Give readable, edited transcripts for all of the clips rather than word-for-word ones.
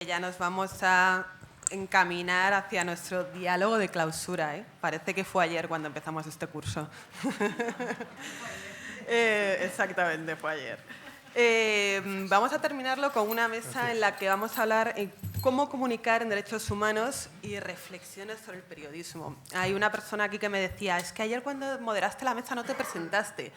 Ya nos vamos a encaminar hacia nuestro diálogo de clausura, ¿eh? Parece que fue ayer cuando empezamos este curso. Exactamente, fue ayer. Vamos a terminarlo con una mesa en la que vamos a hablar en cómo comunicar en derechos humanos y reflexiones sobre el periodismo. Hay una persona aquí que me decía, es que ayer cuando moderaste la mesa no te presentaste.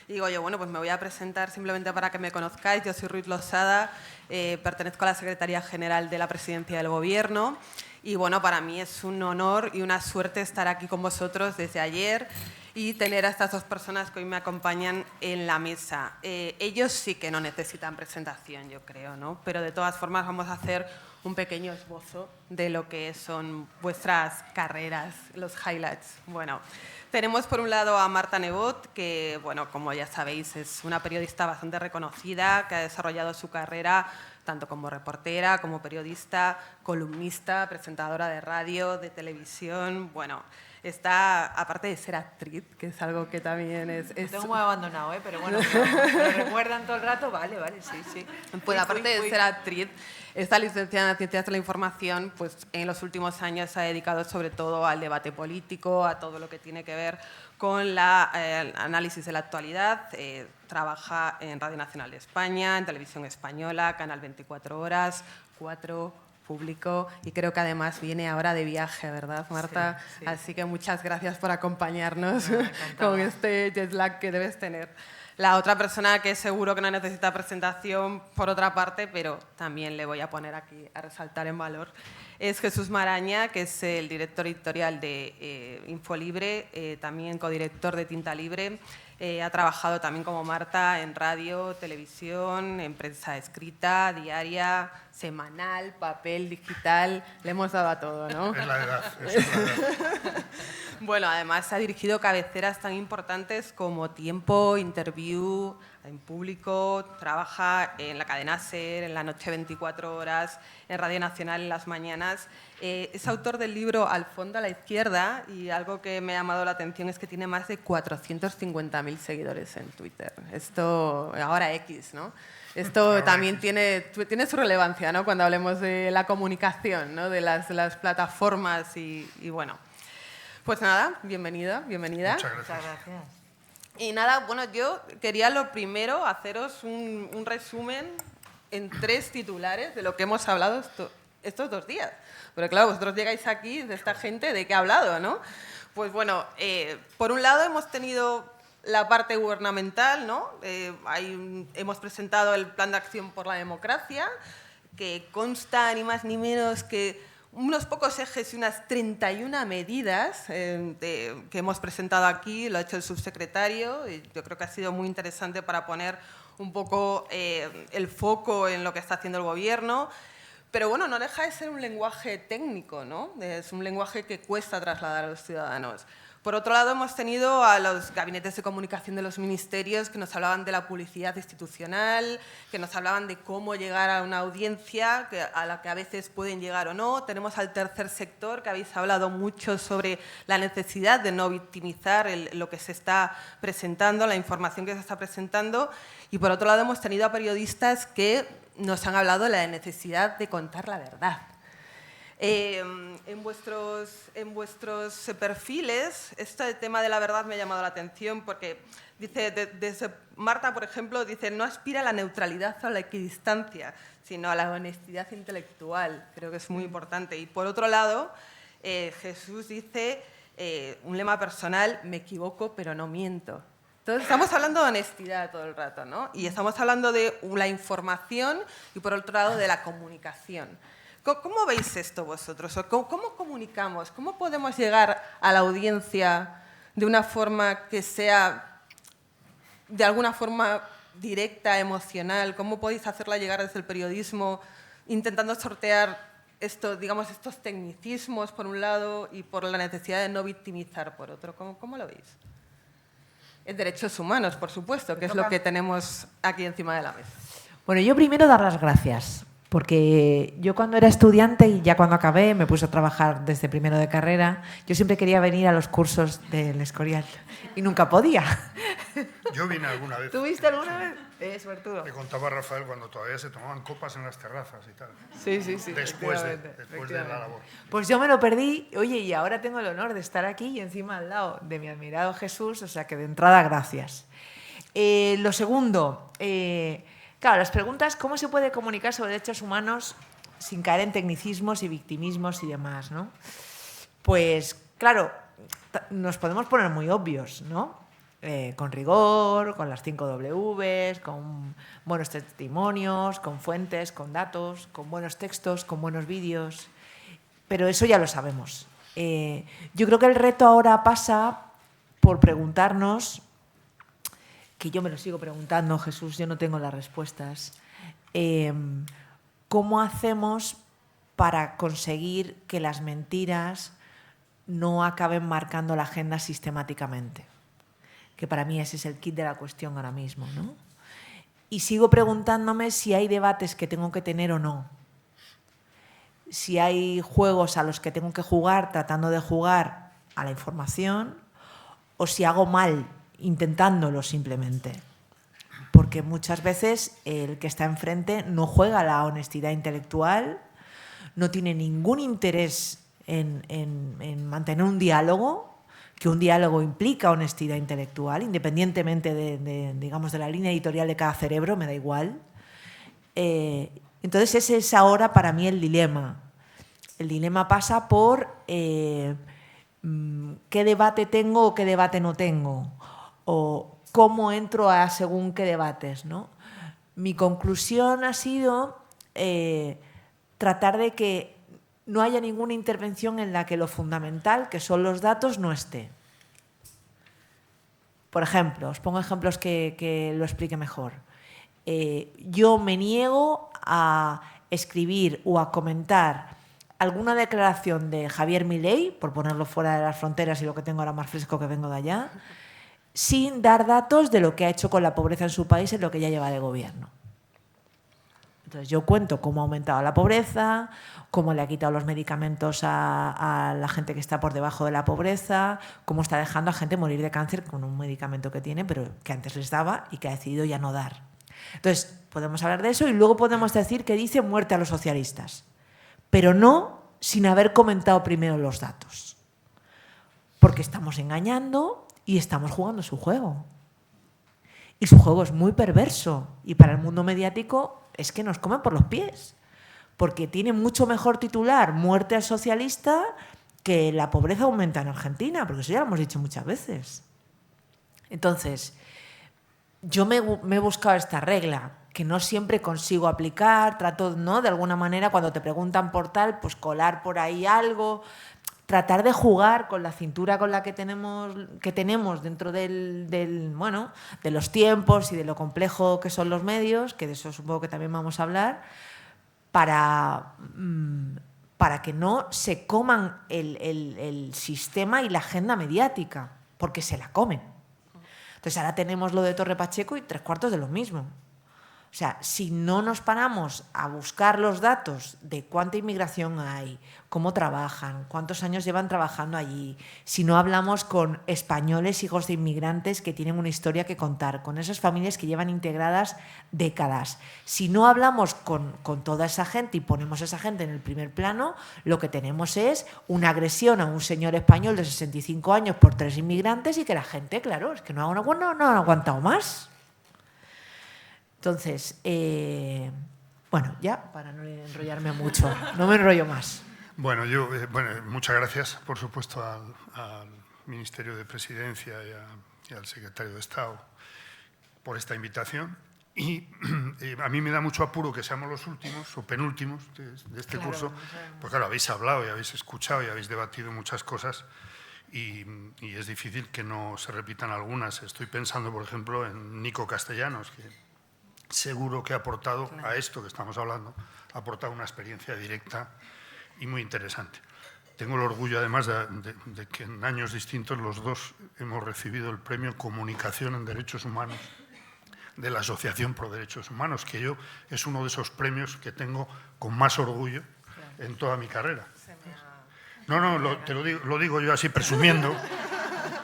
Y digo yo, bueno, pues me voy a presentar simplemente para que me conozcáis. Yo soy Ruiz Losada, pertenezco a la Secretaría General de la Presidencia del Gobierno y bueno, para mí es un honor y una suerte estar aquí con vosotros desde ayer y tener a estas dos personas que hoy me acompañan en la mesa. Ellos sí que no necesitan presentación, yo creo, ¿no? Pero de todas formas vamos a hacer un pequeño esbozo de lo que son vuestras carreras, los highlights. Bueno, tenemos por un lado a Marta Nebot, que, bueno, como ya sabéis, es una periodista bastante reconocida, que ha desarrollado su carrera tanto como reportera, como periodista, columnista, presentadora de radio, de televisión. Bueno, está, aparte de ser actriz, que es algo que también es... Lo tengo muy abandonado, pero bueno, me recuerdan todo el rato, vale, sí, sí. Pues aparte de ser actriz, esta licenciada en Ciencias de la Información, pues en los últimos años se ha dedicado sobre todo al debate político, a todo lo que tiene que ver con el análisis de la actualidad. Trabaja en Radio Nacional de España, en Televisión Española, Canal 24 Horas, 4, Público, y creo que además viene ahora de viaje, ¿verdad, Marta? Sí, sí. Así que muchas gracias por acompañarnos con este jet lag que debes tener. La otra persona que seguro que no necesita presentación, por otra parte, pero también le voy a poner aquí a resaltar en valor, es Jesús Maraña, que es el director editorial de Infolibre, también codirector de Tinta Libre. Ha trabajado también como Marta en radio, televisión, en prensa escrita, diaria, semanal, papel, digital. Le hemos dado a todo, ¿no? Es la edad, es la edad. Bueno, además ha dirigido cabeceras tan importantes como Tiempo, Interview, En Público, trabaja en la cadena SER, en la noche 24 horas, en Radio Nacional en las mañanas. Es autor del libro Al fondo a la izquierda y algo que me ha llamado la atención es que tiene más de 450.000 seguidores en Twitter. Esto, ahora X, ¿no? Esto ahora también tiene su relevancia, ¿no? Cuando hablemos de la comunicación, ¿no? De las plataformas y bueno. Pues nada, bienvenida. Muchas gracias. Y nada, bueno, yo quería lo primero haceros un resumen en 3 titulares de lo que hemos hablado estos 2 días. Pero claro, vosotros llegáis aquí de esta gente, ¿de qué ha hablado, no? Pues bueno, por un lado hemos tenido la parte gubernamental, ¿no? Hemos presentado el Plan de Acción por la Democracia, que consta ni más ni menos que unos pocos ejes y unas 31 medidas que hemos presentado aquí, lo ha hecho el subsecretario, y yo creo que ha sido muy interesante para poner un poco el foco en lo que está haciendo el Gobierno. Pero bueno, no deja de ser un lenguaje técnico, ¿no? Es un lenguaje que cuesta trasladar a los ciudadanos. Por otro lado, hemos tenido a los gabinetes de comunicación de los ministerios que nos hablaban de la publicidad institucional, que nos hablaban de cómo llegar a una audiencia a la que a veces pueden llegar o no. Tenemos al tercer sector, que habéis hablado mucho sobre la necesidad de no victimizar lo que se está presentando, la información que se está presentando. Y por otro lado, hemos tenido a periodistas que nos han hablado de la necesidad de contar la verdad. En vuestros perfiles, este tema de la verdad me ha llamado la atención porque dice, desde Marta, por ejemplo, dice no aspira a la neutralidad o a la equidistancia, sino a la honestidad intelectual. Creo que es muy importante. Y por otro lado, Jesús dice un lema personal, me equivoco pero no miento. Entonces, estamos hablando de honestidad todo el rato, ¿no? Y estamos hablando de la información y, por otro lado, de la comunicación. ¿Cómo veis esto vosotros? ¿Cómo comunicamos? ¿Cómo podemos llegar a la audiencia de una forma que sea, de alguna forma, directa, emocional? ¿Cómo podéis hacerla llegar desde el periodismo, intentando sortear digamos, estos tecnicismos, por un lado, y por la necesidad de no victimizar, por otro? ¿Cómo lo veis? En derechos humanos, por supuesto, que es lo que tenemos aquí encima de la mesa. Bueno, yo primero dar las gracias, porque yo cuando era estudiante y ya cuando acabé me puse a trabajar desde primero de carrera, yo siempre quería venir a los cursos del Escorial y nunca podía. Yo vine alguna vez. ¿Tuviste alguna vez? Suertudo. Le contaba a Rafael cuando todavía se tomaban copas en las terrazas y tal. Sí. Después de efectivamente. la labor. Pues yo me lo perdí, oye, y ahora tengo el honor de estar aquí y encima al lado de mi admirado Jesús, o sea que de entrada, gracias. Lo segundo, claro, las preguntas, ¿cómo se puede comunicar sobre derechos humanos sin caer en tecnicismos y victimismos y demás, ¿no? Pues, claro, nos podemos poner muy obvios, ¿no? Con rigor, con las 5 Ws, con buenos testimonios, con fuentes, con datos, con buenos textos, con buenos vídeos, pero eso ya lo sabemos. Yo creo que el reto ahora pasa por preguntarnos, que yo me lo sigo preguntando, Jesús, yo no tengo las respuestas, ¿cómo hacemos para conseguir que las mentiras no acaben marcando la agenda sistemáticamente? Que para mí ese es el kit de la cuestión ahora mismo, ¿no? Y sigo preguntándome si hay debates que tengo que tener o no. Si hay juegos a los que tengo que jugar tratando de jugar a la información o si hago mal intentándolo simplemente. Porque muchas veces el que está enfrente no juega a la honestidad intelectual, no tiene ningún interés en mantener un diálogo, que un diálogo implica honestidad intelectual, independientemente digamos, de la línea editorial de cada cerebro, me da igual. Entonces ese es ahora para mí el dilema. El dilema pasa por qué debate tengo o qué debate no tengo, o cómo entro a según qué debates, ¿no? Mi conclusión ha sido tratar de que no haya ninguna intervención en la que lo fundamental, que son los datos, no esté. Por ejemplo, os pongo ejemplos que lo explique mejor. Yo me niego a escribir o a comentar alguna declaración de Javier Milei, por ponerlo fuera de las fronteras y lo que tengo ahora más fresco que vengo de allá, sin dar datos de lo que ha hecho con la pobreza en su país en lo que ya lleva de gobierno. Entonces yo cuento cómo ha aumentado la pobreza, cómo le ha quitado los medicamentos a la gente que está por debajo de la pobreza, cómo está dejando a gente morir de cáncer con un medicamento que tiene, pero que antes les daba y que ha decidido ya no dar. Entonces podemos hablar de eso y luego podemos decir que dice muerte a los socialistas, pero no sin haber comentado primero los datos. Porque estamos engañando y estamos jugando su juego. Y su juego es muy perverso y para el mundo mediático es que nos comen por los pies, porque tiene mucho mejor titular muerte al socialista que la pobreza aumenta en Argentina, porque eso ya lo hemos dicho muchas veces. Entonces, yo me he buscado esta regla, que no siempre consigo aplicar, trato, ¿no?, de alguna manera, cuando te preguntan por tal, pues colar por ahí algo, tratar de jugar con la cintura con la que tenemos dentro bueno, de los tiempos y de lo complejo que son los medios, que de eso supongo que también vamos a hablar, para que no se coman el sistema y la agenda mediática, porque se la comen. Entonces ahora tenemos lo de Torre Pacheco y 3/4 de lo mismo. O sea, si no nos paramos a buscar los datos de cuánta inmigración hay, cómo trabajan, cuántos años llevan trabajando allí, si no hablamos con españoles, hijos de inmigrantes que tienen una historia que contar, con esas familias que llevan integradas décadas, si no hablamos con toda esa gente y ponemos a esa gente en el primer plano, lo que tenemos es una agresión a un señor español de 65 años por 3 inmigrantes y que la gente, claro, es que no han aguantado más. Entonces, bueno, ya, para no enrollarme mucho, no me enrollo más. Bueno, muchas gracias, por supuesto, al Ministerio de Presidencia y al Secretario de Estado por esta invitación. Y a mí me da mucho apuro que seamos los últimos o penúltimos de este curso, porque claro, habéis hablado y habéis escuchado y habéis debatido muchas cosas y es difícil que no se repitan algunas. Estoy pensando, por ejemplo, en Nico Castellanos, que seguro que ha aportado a esto que estamos hablando, ha aportado una experiencia directa y muy interesante. Tengo el orgullo, además, de que en años distintos los dos hemos recibido el premio Comunicación en Derechos Humanos de la Asociación Pro Derechos Humanos, que yo es uno de esos premios que tengo con más orgullo en toda mi carrera. No, te lo digo yo así presumiendo,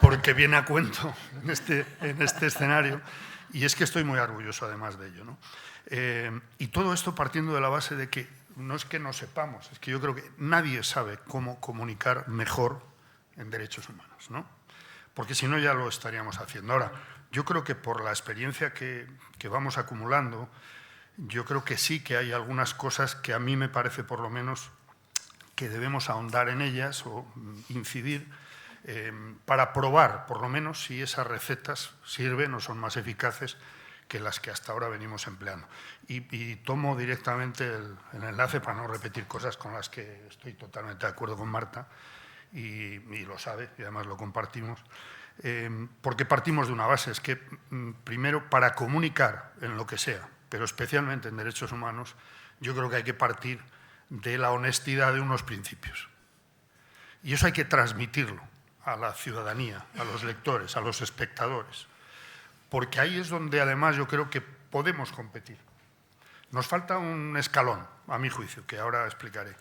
porque viene a cuento en este escenario, y es que estoy muy orgulloso además de ello, ¿no? Y todo esto partiendo de la base de que no es que no sepamos, es que yo creo que nadie sabe cómo comunicar mejor en derechos humanos, ¿no? Porque si no ya lo estaríamos haciendo. Ahora, yo creo que por la experiencia que vamos acumulando, yo creo que sí que hay algunas cosas que a mí me parece por lo menos que debemos ahondar en ellas o incidir para probar por lo menos si esas recetas sirven o son más eficaces que las que hasta ahora venimos empleando. Y tomo directamente el enlace para no repetir cosas con las que estoy totalmente de acuerdo con Marta, y lo sabe, y además lo compartimos, porque partimos de una base, es que primero para comunicar en lo que sea, pero especialmente en derechos humanos, yo creo que hay que partir de la honestidad de unos principios. Y eso hay que transmitirlo a la ciudadanía, a los lectores, a los espectadores, porque ahí es donde además yo creo que podemos competir. Nos falta un escalón, a mi juicio, que ahora explicaré,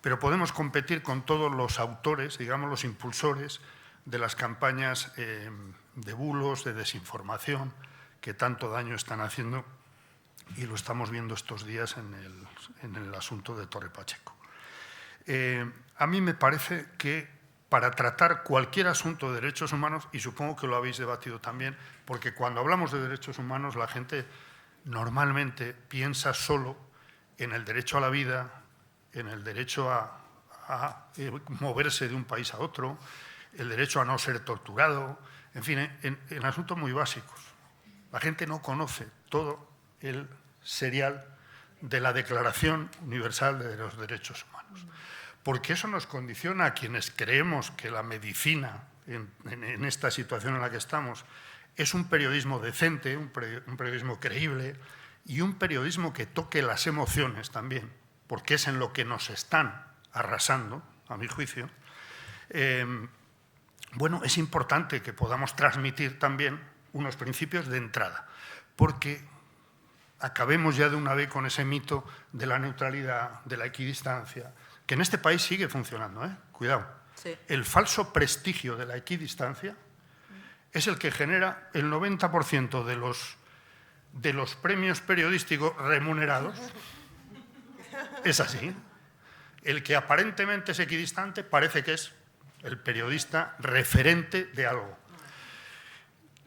pero podemos competir con todos los autores, digamos, los impulsores de las campañas de bulos, de desinformación, que tanto daño están haciendo, y lo estamos viendo estos días en el asunto de Torre Pacheco. A mí me parece que para tratar cualquier asunto de derechos humanos, y supongo que lo habéis debatido también, porque cuando hablamos de derechos humanos la gente normalmente piensa solo en el derecho a la vida, en el derecho a moverse de un país a otro, el derecho a no ser torturado, en fin, en asuntos muy básicos. La gente no conoce todo el serial de la Declaración Universal de los Derechos Humanos, porque eso nos condiciona a quienes creemos que la medicina en esta situación en la que estamos es un periodismo decente, un periodismo creíble y un periodismo que toque las emociones también, porque es en lo que nos están arrasando, a mi juicio. Bueno, es importante que podamos transmitir también unos principios de entrada, porque acabemos ya de una vez con ese mito de la neutralidad, de la equidistancia, que en este país sigue funcionando, ¿eh? Cuidado. Sí. El falso prestigio de la equidistancia es el que genera el 90% de los premios periodísticos remunerados. Es así. El que aparentemente es equidistante parece que es el periodista referente de algo.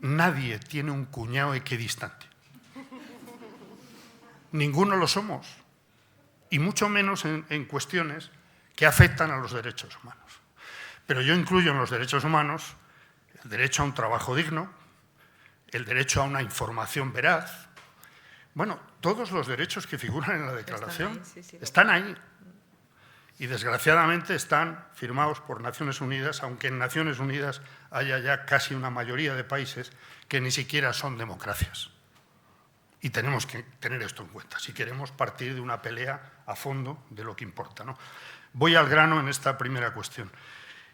Nadie tiene un cuñado equidistante. Ninguno lo somos. Y mucho menos en cuestiones que afectan a los derechos humanos. Pero yo incluyo en los derechos humanos el derecho a un trabajo digno, el derecho a una información veraz. Bueno, todos los derechos que figuran en la Declaración están ahí. Y desgraciadamente están firmados por Naciones Unidas, aunque en Naciones Unidas haya ya casi una mayoría de países que ni siquiera son democracias. Y tenemos que tener esto en cuenta, si queremos partir de una pelea a fondo de lo que importa, ¿no? Voy al grano en esta primera cuestión.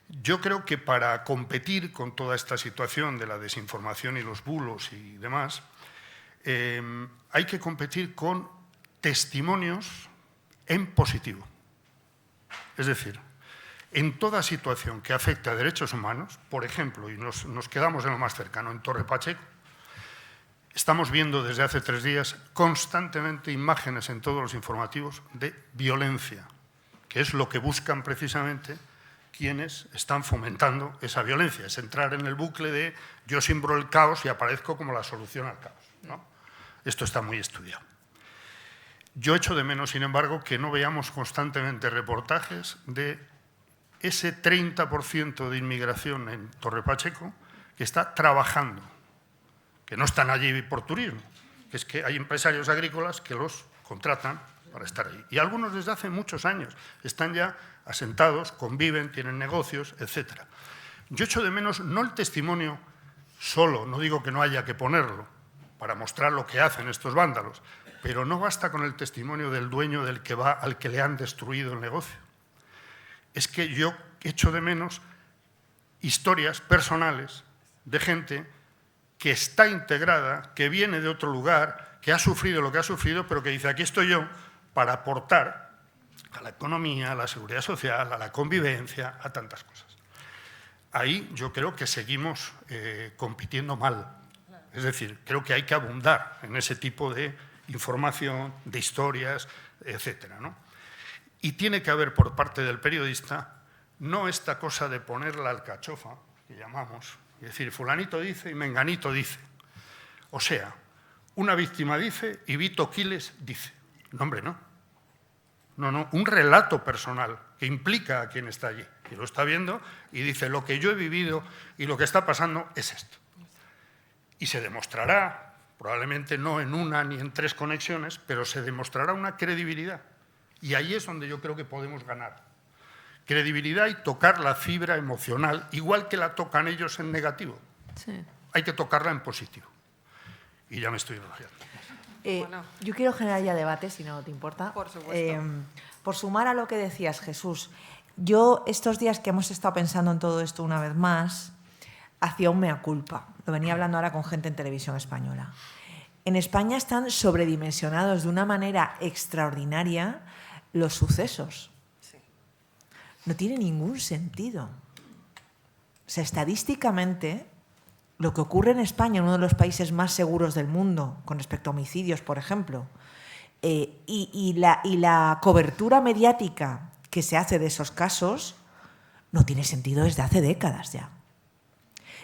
Yo creo que para competir con toda esta situación de la desinformación y los bulos y demás, hay que competir con testimonios en positivo. Es decir, en toda situación que afecte a derechos humanos, por ejemplo, y nos quedamos en lo más cercano, en Torre Pacheco, estamos viendo desde hace 3 días constantemente imágenes en todos los informativos de violencia, que es lo que buscan precisamente quienes están fomentando esa violencia. Es entrar en el bucle de yo siembro el caos y aparezco como la solución al caos, ¿no? Esto está muy estudiado. Yo echo de menos, sin embargo, que no veamos constantemente reportajes de ese 30% de inmigración en Torre Pacheco que está trabajando, que no están allí por turismo, que es que hay empresarios agrícolas que los contratan para estar ahí. Y algunos desde hace muchos años están ya asentados, conviven, tienen negocios, etc. Yo echo de menos no el testimonio solo, no digo que no haya que ponerlo para mostrar lo que hacen estos vándalos, pero no basta con el testimonio del dueño del que va al que le han destruido el negocio. Es que yo echo de menos historias personales de gente que está integrada, que viene de otro lugar, que ha sufrido lo que ha sufrido, pero que dice, aquí estoy yo para aportar a la economía, a la seguridad social, a la convivencia, a tantas cosas. ahí yo creo que seguimos compitiendo mal. Es decir, creo que hay que abundar en ese tipo de información, de historias, etcétera, ¿no? Y tiene que haber por parte del periodista no esta cosa de poner la alcachofa, que llamamos, es decir, fulanito dice y menganito dice. O sea, una víctima dice y Vito Quiles dice. No, hombre, no. No, un relato personal que implica a quien está allí, que lo está viendo y dice lo que yo he vivido y lo que está pasando es esto. Y se demostrará, probablemente no en una ni en 3 conexiones, pero se demostrará una credibilidad. Y ahí es donde yo creo que podemos ganar. Credibilidad y tocar la fibra emocional, igual que la tocan ellos en negativo. Sí. Hay que tocarla en positivo. Y ya me estoy enrollando. Bueno. Yo quiero generar ya debate, si no te importa. Por supuesto. Por sumar a lo que decías, Jesús, yo estos días que hemos estado pensando en todo esto una vez más, hacía un mea culpa. Lo venía hablando ahora con gente en televisión española. En España están sobredimensionados de una manera extraordinaria los sucesos. Sí. No tiene ningún sentido. O sea, estadísticamente, lo que ocurre en España, en uno de los países más seguros del mundo, con respecto a homicidios, por ejemplo, y la cobertura mediática que se hace de esos casos, no tiene sentido desde hace décadas ya.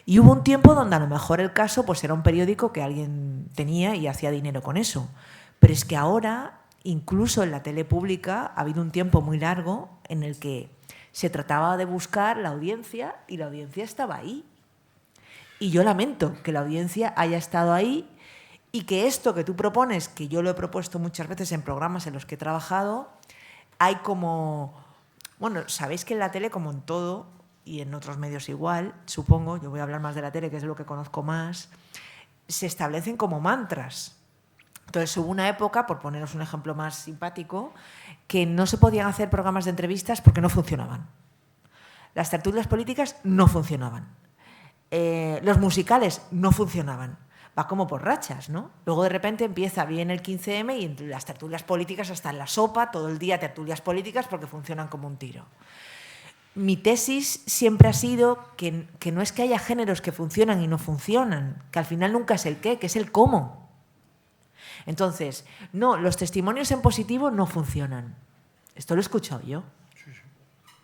Y hubo un tiempo donde a lo mejor el caso pues era un periódico que alguien tenía y hacía dinero con eso. Pero es que ahora, incluso en la tele pública, ha habido un tiempo muy largo en el que se trataba de buscar la audiencia y la audiencia estaba ahí. Y yo lamento que la audiencia haya estado ahí y que esto que tú propones, que yo lo he propuesto muchas veces en programas en los que he trabajado, hay como... Bueno, sabéis que en la tele, como en todo, y en otros medios igual, supongo, yo voy a hablar más de la tele, que es lo que conozco más, se establecen como mantras. Entonces hubo una época, por poneros un ejemplo más simpático, que no se podían hacer programas de entrevistas porque no funcionaban. Las tertulias políticas no funcionaban. Los musicales no funcionaban. Va como por rachas, ¿no? Luego de repente empieza bien el 15M y entre las tertulias políticas hasta en la sopa, todo el día tertulias políticas porque funcionan como un tiro. Mi tesis siempre ha sido que no es que haya géneros que funcionan y no funcionan, que al final nunca es el qué, que es el cómo. Entonces, no, los testimonios en positivo no funcionan. Esto lo he escuchado yo.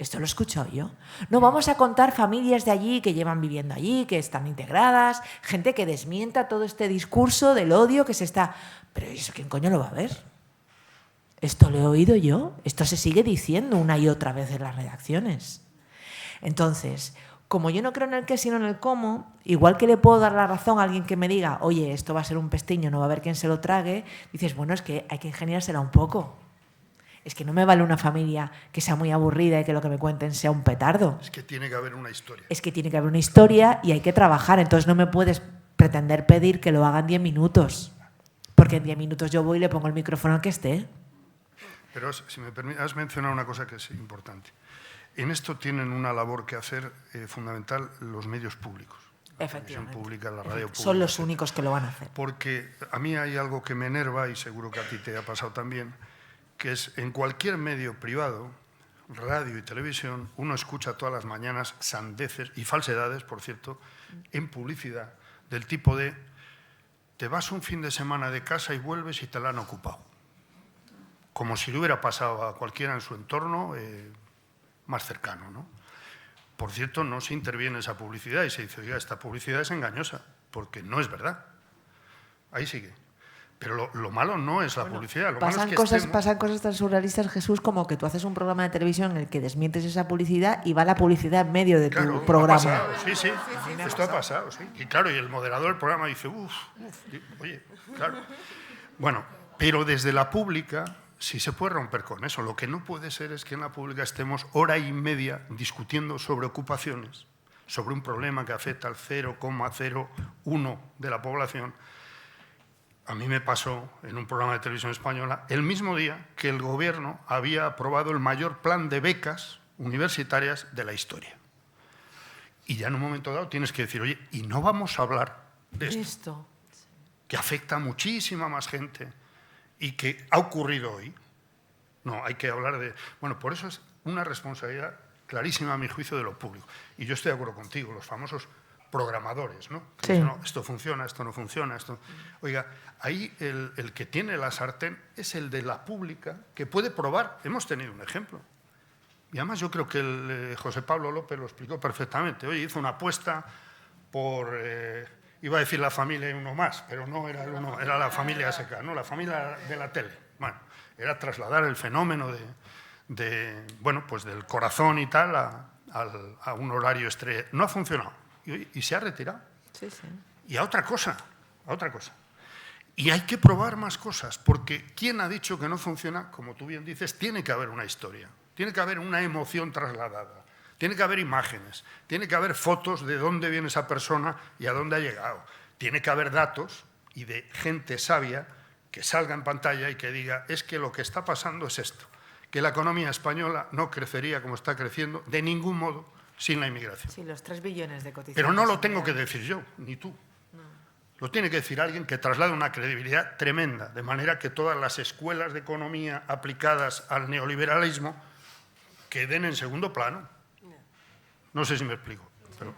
Esto lo he escuchado yo. No vamos a contar familias de allí que llevan viviendo allí, que están integradas, gente que desmienta todo este discurso del odio que se está... Pero ¿eso quién coño lo va a ver? Esto lo he oído yo, esto se sigue diciendo una y otra vez en las redacciones. Entonces, como yo no creo en el qué sino en el cómo, igual que le puedo dar la razón a alguien que me diga, oye, esto va a ser un pestiño, no va a haber quien se lo trague, dices, bueno, es que hay que ingeniársela un poco. Es que no me vale una familia que sea muy aburrida y que lo que me cuenten sea un petardo. Es que tiene que haber una historia. Es que tiene que haber una historia y hay que trabajar, entonces no me puedes pretender pedir que lo hagan 10 minutos, porque en 10 minutos yo voy y le pongo el micrófono al que esté. Pero, si me permite, has mencionado una cosa que es importante. En esto tienen una labor que hacer fundamental los medios públicos. La televisión pública, la radio pública. Son los únicos que lo van a hacer. Porque a mí hay algo que me enerva, y seguro que a ti te ha pasado también, que es en cualquier medio privado, radio y televisión, uno escucha todas las mañanas sandeces y falsedades, por cierto, en publicidad, del tipo de te vas un fin de semana de casa y vuelves y te la han ocupado. Como si le hubiera pasado a cualquiera en su entorno más cercano, ¿no? Por cierto, no se interviene esa publicidad y se dice, oiga, esta publicidad es engañosa, porque no es verdad. Ahí sigue. Pero lo malo no es la publicidad. Lo malo es que pasan cosas tan surrealistas, Jesús, como que tú haces un programa de televisión en el que desmientes esa publicidad y va la publicidad en medio de tu programa. Ha pasado, sí. Esto ha pasado, sí. Y claro, y el moderador del programa dice, oye, claro. Bueno, pero desde la pública sí se puede romper con eso. Lo que no puede ser es que en la pública estemos hora y media discutiendo sobre ocupaciones, sobre un problema que afecta al 0,01 de la población. A mí me pasó en un programa de televisión española el mismo día que el gobierno había aprobado el mayor plan de becas universitarias de la historia. Y ya en un momento dado tienes que decir, oye, ¿y no vamos a hablar de esto? Que afecta a muchísima más gente y que ha ocurrido hoy. No, hay que hablar de... Bueno, por eso es una responsabilidad clarísima a mi juicio de lo público. Y yo estoy de acuerdo contigo, los famosos programadores, ¿no? Que Sí. dicen, no, esto funciona, esto no funciona, esto... Oiga, ahí el que tiene la sartén es el de la pública que puede probar. Hemos tenido un ejemplo. Y además yo creo que José Pablo López lo explicó perfectamente. Oye, hizo una apuesta por, iba a decir la familia y uno más, pero no era uno, era la familia SK, ¿no? La familia de la tele. Bueno, era trasladar el fenómeno bueno, pues del corazón y tal a un horario estrella. No ha funcionado y se ha retirado. Sí, sí. Y a otra cosa. Y hay que probar más cosas, porque ¿quién ha dicho que no funciona? Como tú bien dices, tiene que haber una historia. Tiene que haber una emoción trasladada, tiene que haber imágenes, tiene que haber fotos de dónde viene esa persona y a dónde ha llegado. Tiene que haber datos y de gente sabia que salga en pantalla y que diga, es que lo que está pasando es esto, que la economía española no crecería como está creciendo de ningún modo sin la inmigración. Sí, los 3 billones de cotizaciones. Pero no lo tengo que decir yo, ni tú. No. Lo tiene que decir alguien que traslade una credibilidad tremenda, de manera que todas las escuelas de economía aplicadas al neoliberalismo queden en segundo plano. No sé si me explico. Pero,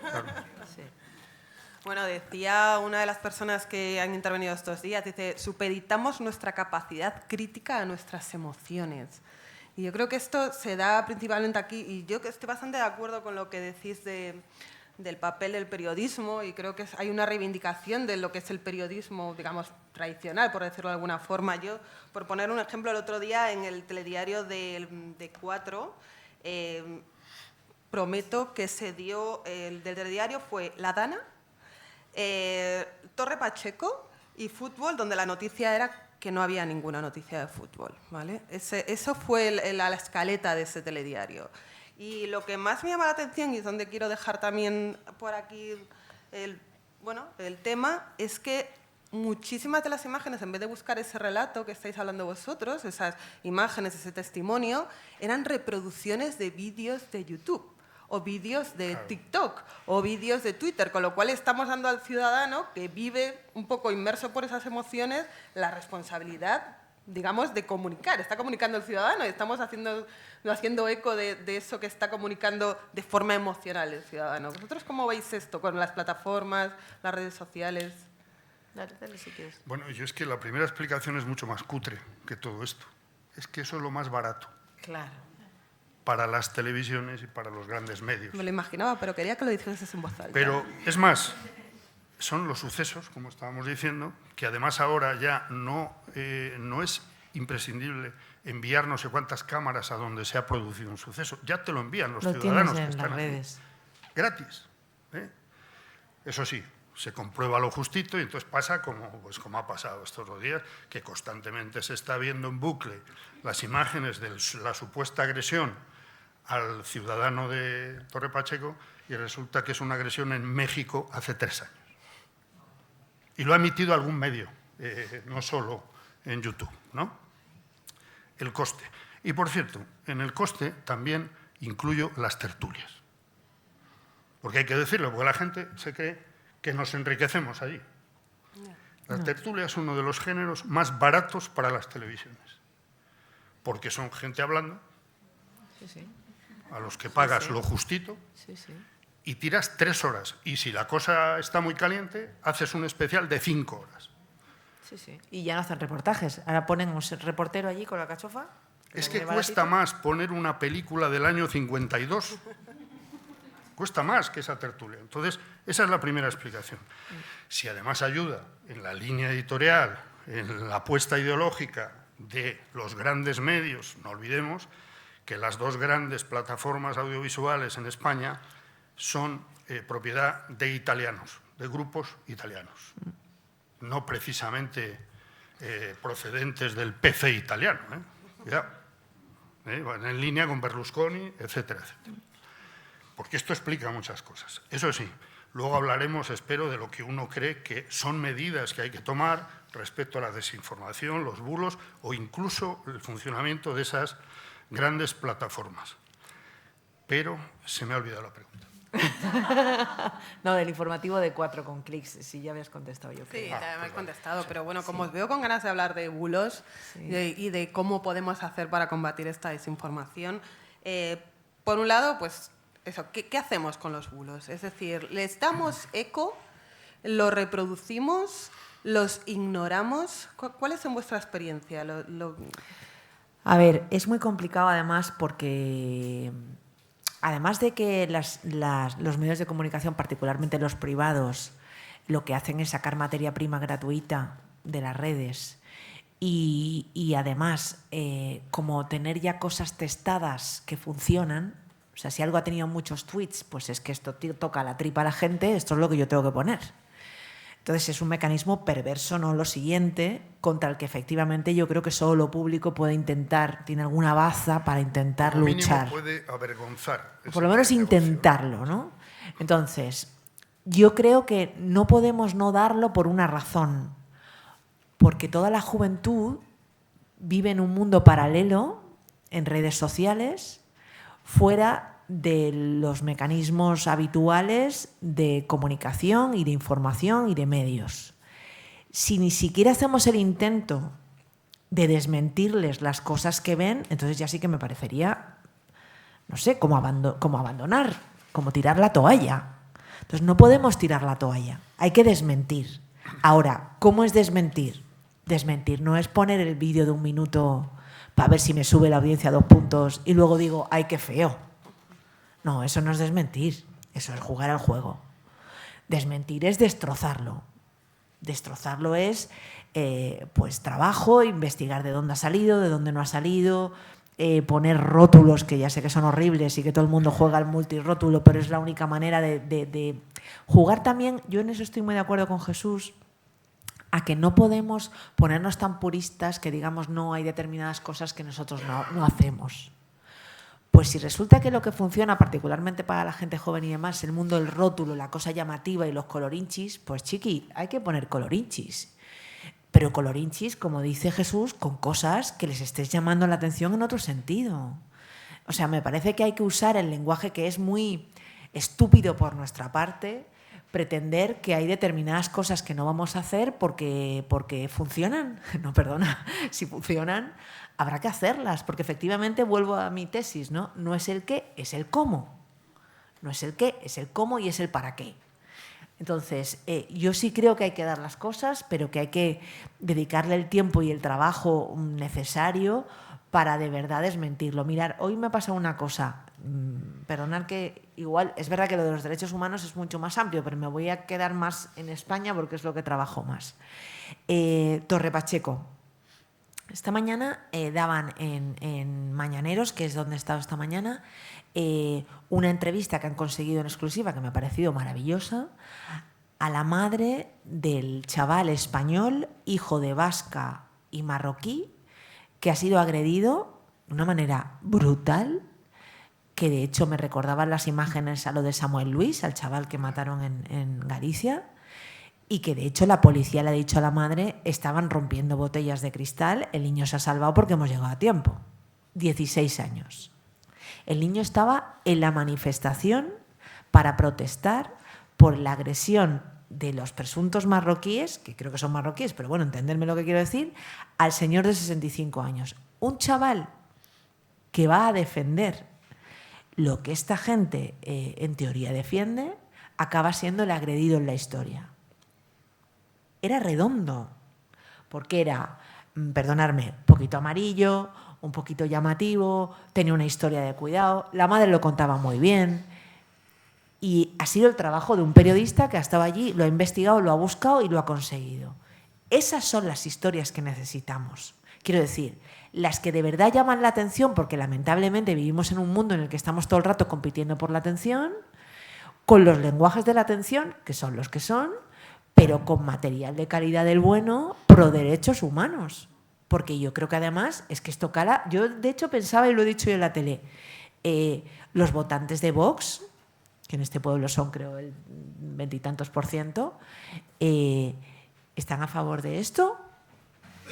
claro. Sí. Bueno, decía una de las personas que han intervenido estos días, dice, supeditamos nuestra capacidad crítica a nuestras emociones. Y yo creo que esto se da principalmente aquí, y yo estoy bastante de acuerdo con lo que decís del papel del periodismo, y creo que hay una reivindicación de lo que es el periodismo, digamos, tradicional, por decirlo de alguna forma. Yo, por poner un ejemplo, el otro día en el telediario de 4, prometo que se dio, el del telediario fue La Dana, Torre Pacheco y fútbol, donde la noticia era que no había ninguna noticia de fútbol, ¿vale? Eso fue la escaleta de ese telediario. Y lo que más me llama la atención, y es donde quiero dejar también por aquí el tema, es que muchísimas de las imágenes, en vez de buscar ese relato que estáis hablando vosotros, esas imágenes, ese testimonio, eran reproducciones de vídeos de YouTube o vídeos de TikTok o vídeos de Twitter, con lo cual estamos dando al ciudadano que vive un poco inmerso por esas emociones la responsabilidad, digamos, de comunicar. Está comunicando el ciudadano y estamos haciendo eco de eso que está comunicando de forma emocional el ciudadano. ¿Vosotros cómo veis esto con las plataformas, las redes sociales? Dale, si quieres. Bueno, yo es que la primera explicación es mucho más cutre que todo esto. Es que eso es lo más barato. Claro. Para las televisiones y para los grandes medios. Me lo imaginaba, pero quería que lo dijeses en voz alta. Pero, es más, son los sucesos, como estábamos diciendo, que además ahora ya no es imprescindible enviar no sé cuántas cámaras a donde se ha producido un suceso. Ya te lo envían los ciudadanos que están en las redes. Gratis. Eso sí, se comprueba lo justito y entonces pasa como ha pasado estos 2 días, que constantemente se está viendo en bucle las imágenes de la supuesta agresión al ciudadano de Torre Pacheco y resulta que es una agresión en México hace 3 años. Y lo ha emitido algún medio, no solo en YouTube, ¿no? El coste. Y, por cierto, en el coste también incluyo las tertulias. Porque hay que decirlo, porque la gente se cree que nos enriquecemos allí. La tertulia es uno de los géneros más baratos para las televisiones, porque son gente hablando, a los que pagas lo justito, y tiras 3 horas. Y si la cosa está muy caliente, haces un especial de 5 horas. Sí. Y ya no hacen reportajes. Ahora ponen un reportero allí con la cachofa. Es que cuesta más poner una película del año 52. Cuesta más que esa tertulia. Entonces, esa es la primera explicación. Si además ayuda en la línea editorial, en la apuesta ideológica de los grandes medios, no olvidemos que las 2 grandes plataformas audiovisuales en España son propiedad de italianos, de grupos italianos, no precisamente procedentes del PC italiano, cuidado, van en línea con Berlusconi, etcétera, etcétera. Porque esto explica muchas cosas. Eso sí, luego hablaremos, espero, de lo que uno cree que son medidas que hay que tomar respecto a la desinformación, los bulos o incluso el funcionamiento de esas grandes plataformas. Pero se me ha olvidado la pregunta. No, del informativo de 4 con clics, si ya habías contestado yo. Sí, creo. te habéis contestado, pero bueno, como os veo con ganas de hablar de bulos y de cómo podemos hacer para combatir esta desinformación, por un lado, pues eso, ¿qué hacemos con los bulos? Es decir, ¿les damos eco? ¿Los reproducimos? ¿Los ignoramos? ¿Cuál es en vuestra experiencia? A ver, es muy complicado además porque, además de que los medios de comunicación, particularmente los privados, lo que hacen es sacar materia prima gratuita de las redes y además, como tener ya cosas testadas que funcionan, o sea, si algo ha tenido muchos tweets, pues es que esto toca la tripa a la gente, esto es lo que yo tengo que poner. Entonces es un mecanismo perverso, no lo siguiente, contra el que efectivamente yo creo que solo lo público puede intentar, tiene alguna baza para intentar luchar. Puede avergonzar. Por lo menos intentarlo, ¿no? Entonces, yo creo que no podemos no darlo por una razón, porque toda la juventud vive en un mundo paralelo, en redes sociales, fuera de los mecanismos habituales de comunicación y de información y de medios. Si ni siquiera hacemos el intento de desmentirles las cosas que ven, entonces ya sí que me parecería, no sé, como abandonar, como tirar la toalla. Entonces no podemos tirar la toalla, hay que desmentir. Ahora, ¿cómo es desmentir? Desmentir no es poner el vídeo de 1 minuto para ver si me sube la audiencia a 2 puntos y luego digo, ¡ay, qué feo! No, eso no es desmentir, eso es jugar al juego. Desmentir es destrozarlo. Destrozarlo es pues trabajo, investigar de dónde ha salido, de dónde no ha salido, poner rótulos que ya sé que son horribles y que todo el mundo juega al multirrótulo, pero es la única manera de jugar también. Yo en eso estoy muy de acuerdo con Jesús, a que no podemos ponernos tan puristas que digamos no hay determinadas cosas que nosotros no hacemos. Pues si resulta que lo que funciona particularmente para la gente joven y demás, el mundo del rótulo, la cosa llamativa y los colorinchis, pues chiqui, hay que poner colorinchis. Pero colorinchis, como dice Jesús, con cosas que les estés llamando la atención en otro sentido. O sea, me parece que hay que usar el lenguaje, que es muy estúpido por nuestra parte, pretender que hay determinadas cosas que no vamos a hacer porque funcionan. No, perdona, si funcionan habrá que hacerlas, porque efectivamente vuelvo a mi tesis, ¿no? No es el qué, es el cómo. No es el qué, es el cómo y es el para qué. Entonces, yo sí creo que hay que dar las cosas, pero que hay que dedicarle el tiempo y el trabajo necesario para de verdad desmentirlo. Mirad, hoy me ha pasado una cosa, perdonad que igual, es verdad que lo de los derechos humanos es mucho más amplio, pero me voy a quedar más en España porque es lo que trabajo más. Torre Pacheco. Esta mañana daban en Mañaneros, que es donde he estado esta mañana, una entrevista que han conseguido en exclusiva, que me ha parecido maravillosa, a la madre del chaval español, hijo de vasca y marroquí, que ha sido agredido de una manera brutal, que de hecho me recordaban las imágenes a lo de Samuel Luis, al chaval que mataron en Galicia, y que de hecho la policía le ha dicho a la madre, estaban rompiendo botellas de cristal, el niño se ha salvado porque hemos llegado a tiempo. 16 años. El niño estaba en la manifestación para protestar por la agresión de los presuntos marroquíes, que creo que son marroquíes, pero bueno, entenderme lo que quiero decir, al señor de 65 años. Un chaval que va a defender lo que esta gente en teoría defiende, acaba siendo el agredido en la historia. Era redondo, porque era, perdonadme, un poquito amarillo, un poquito llamativo, tenía una historia de cuidado, la madre lo contaba muy bien y ha sido el trabajo de un periodista que ha estado allí, lo ha investigado, lo ha buscado y lo ha conseguido. Esas son las historias que necesitamos. Quiero decir, las que de verdad llaman la atención, porque lamentablemente vivimos en un mundo en el que estamos todo el rato compitiendo por la atención, con los lenguajes de la atención, que son los que son, pero con material de calidad del bueno, pro derechos humanos. Porque yo creo que además es que esto cala. Yo de hecho pensaba, y lo he dicho yo en la tele, los votantes de Vox, que en este pueblo son creo el 20 y tantos %, ¿están a favor de esto?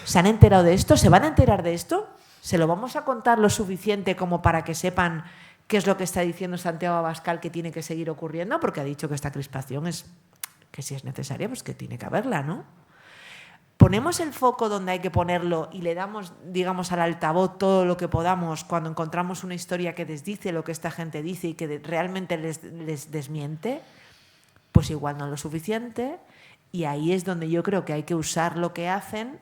¿Se han enterado de esto? ¿Se van a enterar de esto? ¿Se lo vamos a contar lo suficiente como para que sepan qué es lo que está diciendo Santiago Abascal que tiene que seguir ocurriendo? Porque ha dicho que esta crispación es, que si es necesaria, pues que tiene que haberla, ¿no? ponemos el foco donde hay que ponerlo y le damos, digamos, al altavoz todo lo que podamos cuando encontramos una historia que desdice lo que esta gente dice y que realmente les desmiente, pues igual no es lo suficiente, y ahí es donde yo creo que hay que usar lo que hacen,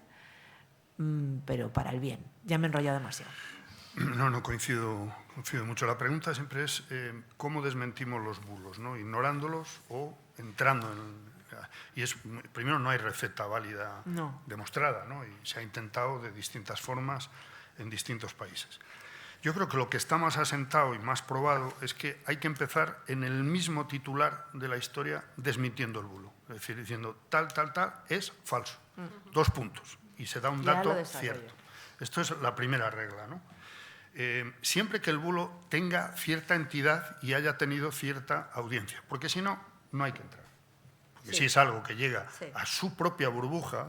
pero para el bien. Ya me he enrollado demasiado. No coincido mucho. La pregunta siempre es cómo desmentimos los bulos, ¿no? Ignorándolos o entrando en... Y primero, no hay receta válida demostrada, ¿no? Y se ha intentado de distintas formas en distintos países. Yo creo que lo que está más asentado y más probado es que hay que empezar en el mismo titular de la historia desmintiendo el bulo. Es decir, diciendo tal es falso. 2 puntos. Y se da un dato cierto. Esto es la primera regla, ¿no? Siempre que el bulo tenga cierta entidad y haya tenido cierta audiencia. Porque si no, no hay que entrar. Porque si es algo que llega a su propia burbuja,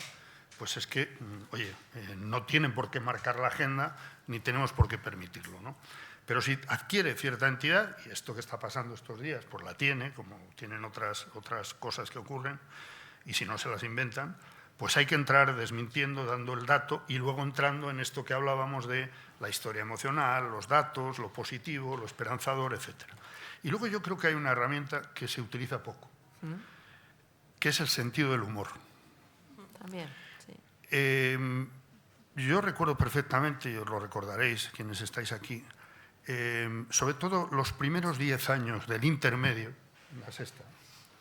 pues es que, oye, no tienen por qué marcar la agenda ni tenemos por qué permitirlo, ¿no? Pero si adquiere cierta entidad, y esto que está pasando estos días, pues la tiene, como tienen otras cosas que ocurren, y si no se las inventan, pues hay que entrar desmintiendo, dando el dato y luego entrando en esto que hablábamos de la historia emocional, los datos, lo positivo, lo esperanzador, etc. Y luego yo creo que hay una herramienta que se utiliza poco, que es el sentido del humor. También, sí. Yo recuerdo perfectamente, y os lo recordaréis quienes estáis aquí, sobre todo los primeros 10 años del intermedio, la sexta.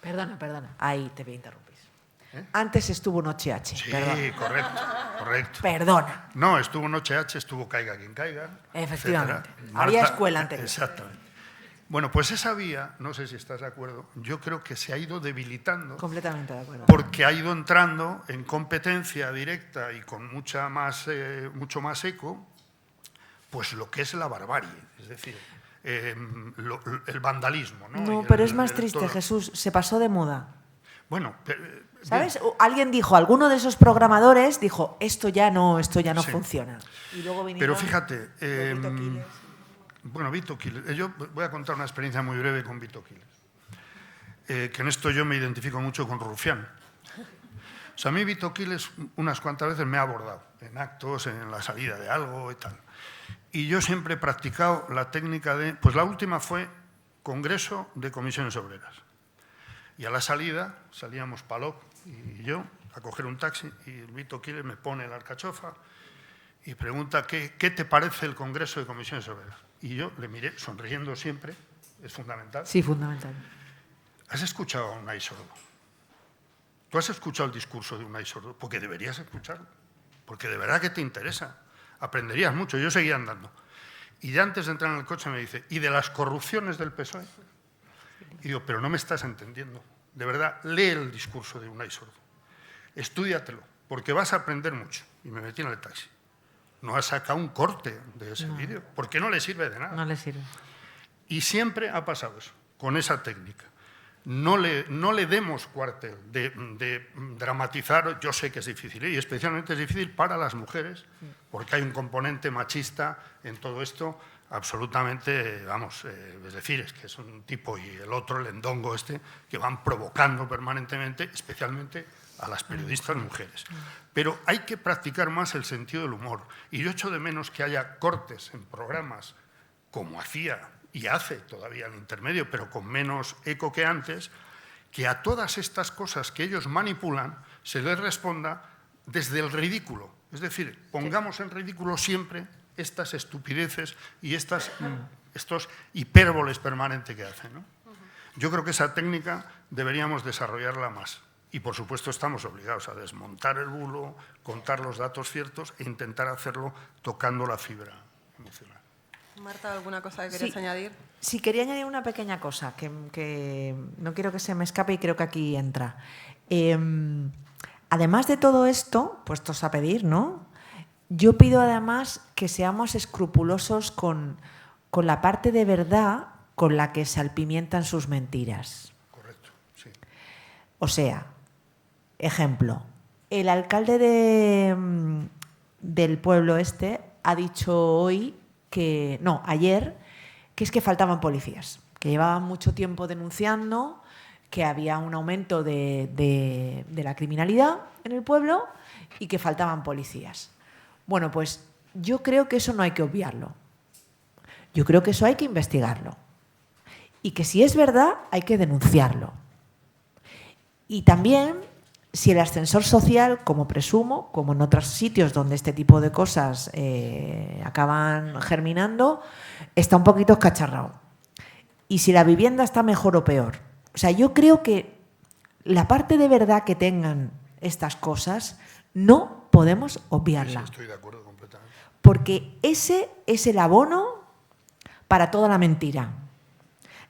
Perdona, ahí te voy a interrumpir. Antes estuvo Noche H. Sí, perdona. correcto. Perdona. No, estuvo Noche H, estuvo Caiga quien caiga. Efectivamente. Etcétera. Había escuela anterior. Exactamente. Bueno, pues esa vía, no sé si estás de acuerdo, yo creo que se ha ido debilitando. Completamente de acuerdo. Porque ha ido entrando en competencia directa y con mucho más eco, pues lo que es la barbarie, es decir, el vandalismo, ¿no? No, pero es más triste, Jesús, se pasó de moda. Bueno, ¿sabes? Alguien dijo, alguno de esos programadores dijo, esto ya no sí. funciona. Y luego vinieron. Pero fíjate, bueno, Vito Quiles, yo voy a contar una experiencia muy breve con Vito Quiles, que en esto yo me identifico mucho con Rufián. O sea, a mí Vito Quiles unas cuantas veces me ha abordado, en actos, en la salida de algo y tal. Y yo siempre he practicado la técnica de, pues la última fue Congreso de Comisiones Obreras. Y a la salida salíamos Palop y yo a coger un taxi y el Vito Quiles me pone la alcachofa y pregunta ¿qué te parece el Congreso de Comisiones Obreras? Y yo le miré, sonriendo siempre, es fundamental. Sí, fundamental. ¿Has escuchado a Unai Sordo? ¿Tú has escuchado el discurso de Unai Sordo? Porque deberías escucharlo, porque de verdad que te interesa, aprenderías mucho. Yo seguía andando. Y ya antes de entrar en el coche me dice, ¿y de las corrupciones del PSOE? Y digo, pero no me estás entendiendo. De verdad, lee el discurso de Unai Sordo. Estúdiatelo, porque vas a aprender mucho. Y me metí en el taxi. No ha sacado un corte de ese vídeo, porque no le sirve de nada. No le sirve. Y siempre ha pasado eso, con esa técnica. No le demos cuartel de dramatizar, yo sé que es difícil, y especialmente es difícil para las mujeres, porque hay un componente machista en todo esto absolutamente, vamos, es decir, es que es un tipo y el otro, el endongo este, que van provocando permanentemente, especialmente a las periodistas mujeres. Pero hay que practicar más el sentido del humor. Y yo echo de menos que haya cortes en programas, como hacía y hace todavía el intermedio, pero con menos eco que antes, que a todas estas cosas que ellos manipulan se les responda desde el ridículo. Es decir, pongamos en ridículo siempre estas estupideces y estos hipérboles permanentes que hacen, ¿no? Yo creo que esa técnica deberíamos desarrollarla más. Y, por supuesto, estamos obligados a desmontar el bulo, contar los datos ciertos e intentar hacerlo tocando la fibra emocional. Marta, ¿alguna cosa que querías añadir? Sí, quería añadir una pequeña cosa que no quiero que se me escape y creo que aquí entra. Además de todo esto, puestos a pedir, ¿no? Yo pido además que seamos escrupulosos con la parte de verdad con la que salpimientan sus mentiras. Correcto, sí. O sea, ejemplo, el alcalde del pueblo este ha dicho ayer, que es que faltaban policías, que llevaban mucho tiempo denunciando que había un aumento de la criminalidad en el pueblo y que faltaban policías. Bueno, pues yo creo que eso no hay que obviarlo. Yo creo que eso hay que investigarlo. Y que si es verdad, hay que denunciarlo. Y también, si el ascensor social, como presumo, como en otros sitios donde este tipo de cosas acaban germinando, está un poquito escacharrado. Y si la vivienda está mejor o peor. O sea, yo creo que la parte de verdad que tengan estas cosas no podemos obviarla. Sí, estoy de acuerdo completamente. Porque ese es el abono para toda la mentira.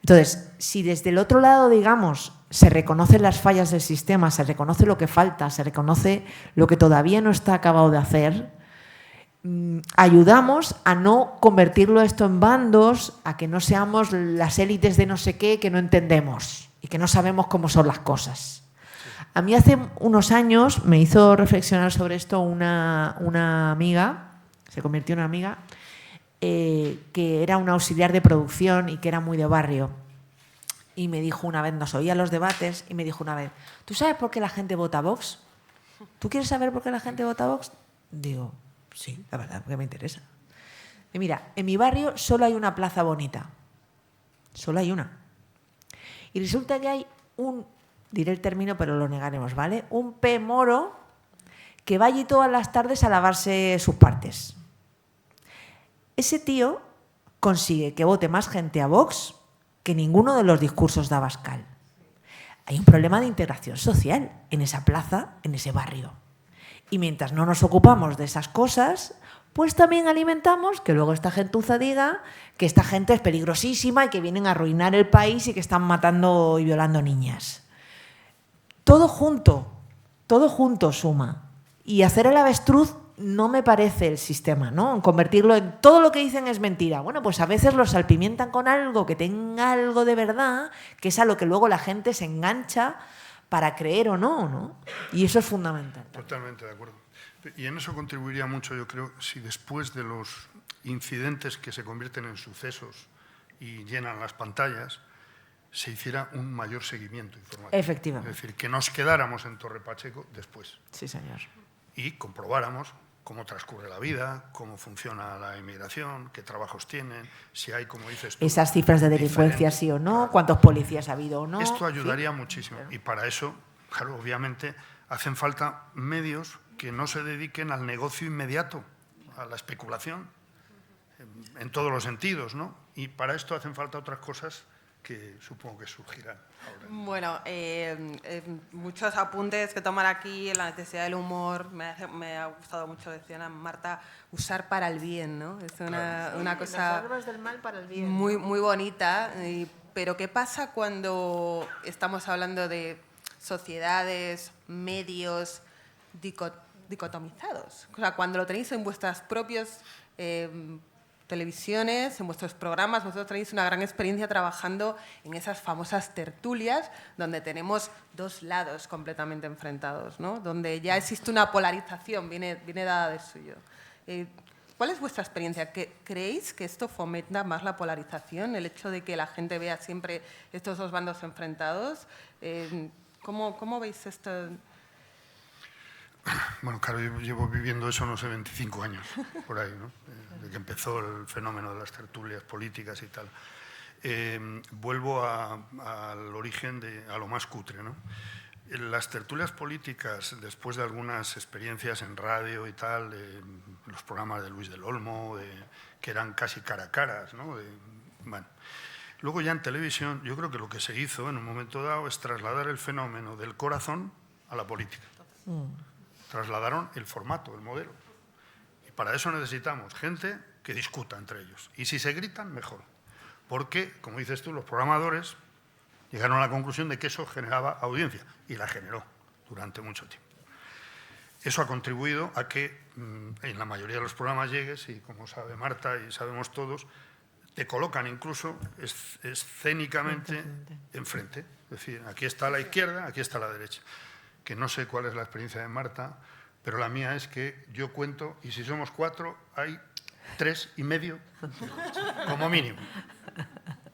Entonces, si desde el otro lado, digamos, se reconocen las fallas del sistema, se reconoce lo que falta, se reconoce lo que todavía no está acabado de hacer, ayudamos a no convertirlo esto en bandos, a que no seamos las élites de no sé qué que no entendemos y que no sabemos cómo son las cosas. A mí hace unos años me hizo reflexionar sobre esto una amiga, se convirtió en una amiga, que era una auxiliar de producción y que era muy de barrio. Y me dijo una vez, nos oía los debates, y me dijo una vez, ¿tú sabes por qué la gente vota a Vox? ¿Tú quieres saber por qué la gente vota a Vox? Digo, sí, la verdad, porque me interesa. Y mira, en mi barrio solo hay una plaza bonita. Solo hay una. Y resulta que hay diré el término, pero lo negaremos, ¿vale? Un P moro que va allí todas las tardes a lavarse sus partes. Ese tío consigue que vote más gente a Vox que ninguno de los discursos de Abascal. Hay un problema de integración social en esa plaza, en ese barrio. Y mientras no nos ocupamos de esas cosas, pues también alimentamos que luego esta gentuza diga que esta gente es peligrosísima y que vienen a arruinar el país y que están matando y violando niñas. Todo junto suma. Y hacer el avestruz no me parece el sistema, ¿no? Convertirlo en todo lo que dicen es mentira. Bueno, pues a veces lo salpimientan con algo que tenga algo de verdad, que es a lo que luego la gente se engancha para creer o no, ¿no? Y eso es fundamental. Totalmente de acuerdo. Y en eso contribuiría mucho, yo creo, si después de los incidentes que se convierten en sucesos y llenan las pantallas, se hiciera un mayor seguimiento informativo. Efectivamente. Es decir, que nos quedáramos en Torre Pacheco después. Sí, señor. Y comprobáramos cómo transcurre la vida, cómo funciona la inmigración, qué trabajos tienen, si hay, como dices tú, esas cifras de delincuencia sí o no, claro, cuántos policías ha habido o no. Esto ayudaría ¿sí? muchísimo. Y para eso, claro, obviamente, hacen falta medios que no se dediquen al negocio inmediato, a la especulación, en todos los sentidos, ¿no? Y para esto hacen falta otras cosas que supongo que surgirán ahora. Bueno, muchos apuntes que tomar aquí, la necesidad del humor, me ha gustado mucho, decía Marta, usar para el bien, ¿no? Es una cosa del mal para el bien, muy, muy bonita, pero ¿qué pasa cuando estamos hablando de sociedades, medios dicotomizados? O sea, cuando lo tenéis en vuestras propias televisiones, en vuestros programas, vosotros tenéis una gran experiencia trabajando en esas famosas tertulias donde tenemos dos lados completamente enfrentados, ¿no? Donde ya existe una polarización, viene dada de suyo. ¿Cuál es vuestra experiencia? ¿Creéis que esto fomenta más la polarización, el hecho de que la gente vea siempre estos dos bandos enfrentados? ¿Cómo veis esto? Bueno, claro, yo llevo viviendo eso, no sé, 25 años, por ahí, ¿no? Desde que empezó el fenómeno de las tertulias políticas y tal. Vuelvo al origen, a lo más cutre, ¿no? Las tertulias políticas, después de algunas experiencias en radio y tal, los programas de Luis del Olmo, que eran casi cara a caras, ¿no? Bueno. Luego ya en televisión, yo creo que lo que se hizo en un momento dado es trasladar el fenómeno del corazón a la política. Trasladaron el formato, el modelo. Y para eso necesitamos gente que discuta entre ellos. Y si se gritan, mejor. Porque, como dices tú, los programadores llegaron a la conclusión de que eso generaba audiencia. Y la generó durante mucho tiempo. Eso ha contribuido a que en la mayoría de los programas llegues, y como sabe Marta y sabemos todos, te colocan incluso escénicamente enfrente. Es decir, aquí está la izquierda, aquí está la derecha. Que no sé cuál es la experiencia de Marta, pero la mía es que yo cuento, y si somos 4, hay 3,5, como mínimo.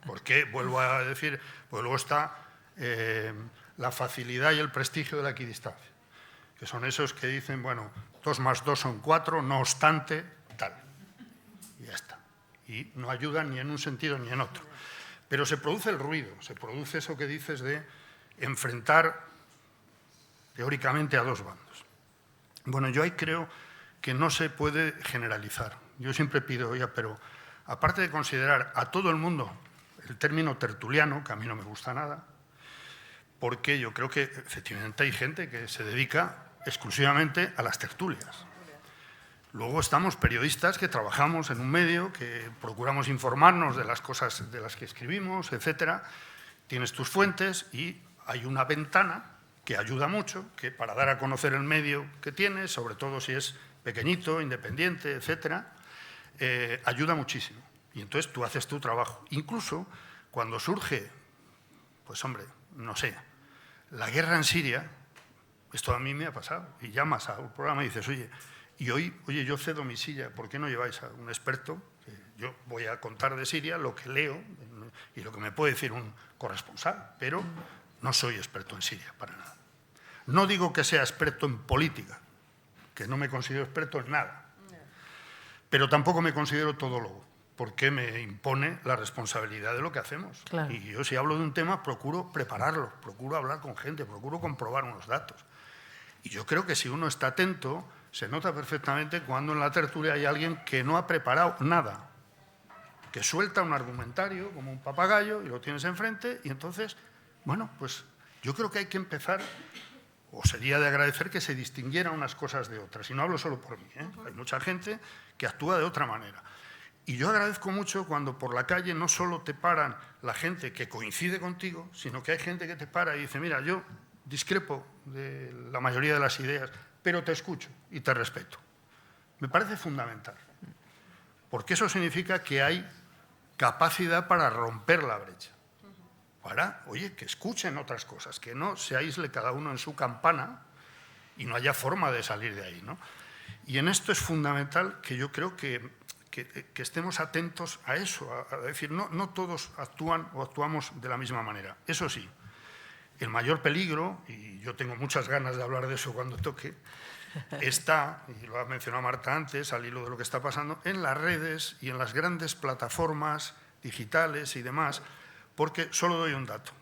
Porque, vuelvo a decir, pues luego está la facilidad y el prestigio de la equidistancia, que son esos que dicen, bueno, 2 más 2 son 4, no obstante, tal. Y ya está. Y no ayudan ni en un sentido ni en otro. Pero se produce el ruido, se produce eso que dices de enfrentar teóricamente a 2 bandos. Bueno, yo ahí creo que no se puede generalizar. Yo siempre pido, oiga, pero aparte de considerar a todo el mundo el término tertuliano, que a mí no me gusta nada, porque yo creo que efectivamente hay gente que se dedica exclusivamente a las tertulias. Luego estamos periodistas que trabajamos en un medio, que procuramos informarnos de las cosas de las que escribimos, etcétera. Tienes tus fuentes y hay una ventana que ayuda mucho, que para dar a conocer el medio que tienes, sobre todo si es pequeñito, independiente, etcétera, ayuda muchísimo. Y entonces tú haces tu trabajo. Incluso cuando surge, pues hombre, no sé, la guerra en Siria, esto a mí me ha pasado, y llamas a un programa y dices, oye, yo cedo mi silla, ¿por qué no lleváis a un experto? Yo voy a contar de Siria lo que leo y lo que me puede decir un corresponsal, pero no soy experto en Siria, para nada. No digo que sea experto en política, que no me considero experto en nada, pero tampoco me considero todólogo, porque me impone la responsabilidad de lo que hacemos. Claro. Y yo, si hablo de un tema, procuro prepararlo, procuro hablar con gente, procuro comprobar unos datos. Y yo creo que si uno está atento, se nota perfectamente cuando en la tertulia hay alguien que no ha preparado nada, que suelta un argumentario como un papagayo y lo tienes enfrente y entonces, bueno, pues yo creo que hay que empezar, o sería de agradecer que se distinguieran unas cosas de otras. Y no hablo solo por mí, ¿eh? Hay mucha gente que actúa de otra manera. Y yo agradezco mucho cuando por la calle no solo te paran la gente que coincide contigo, sino que hay gente que te para y dice, mira, yo discrepo de la mayoría de las ideas, pero te escucho y te respeto. Me parece fundamental, porque eso significa que hay capacidad para romper la brecha, para, oye, que escuchen otras cosas, que no se aísle cada uno en su campana y no haya forma de salir de ahí, ¿no? Y en esto es fundamental que yo creo que estemos atentos a eso, a decir, no todos actúan o actuamos de la misma manera. Eso sí, el mayor peligro, y yo tengo muchas ganas de hablar de eso cuando toque, está, y lo ha mencionado Marta antes, al hilo de lo que está pasando, en las redes y en las grandes plataformas digitales y demás, porque solo doy un dato.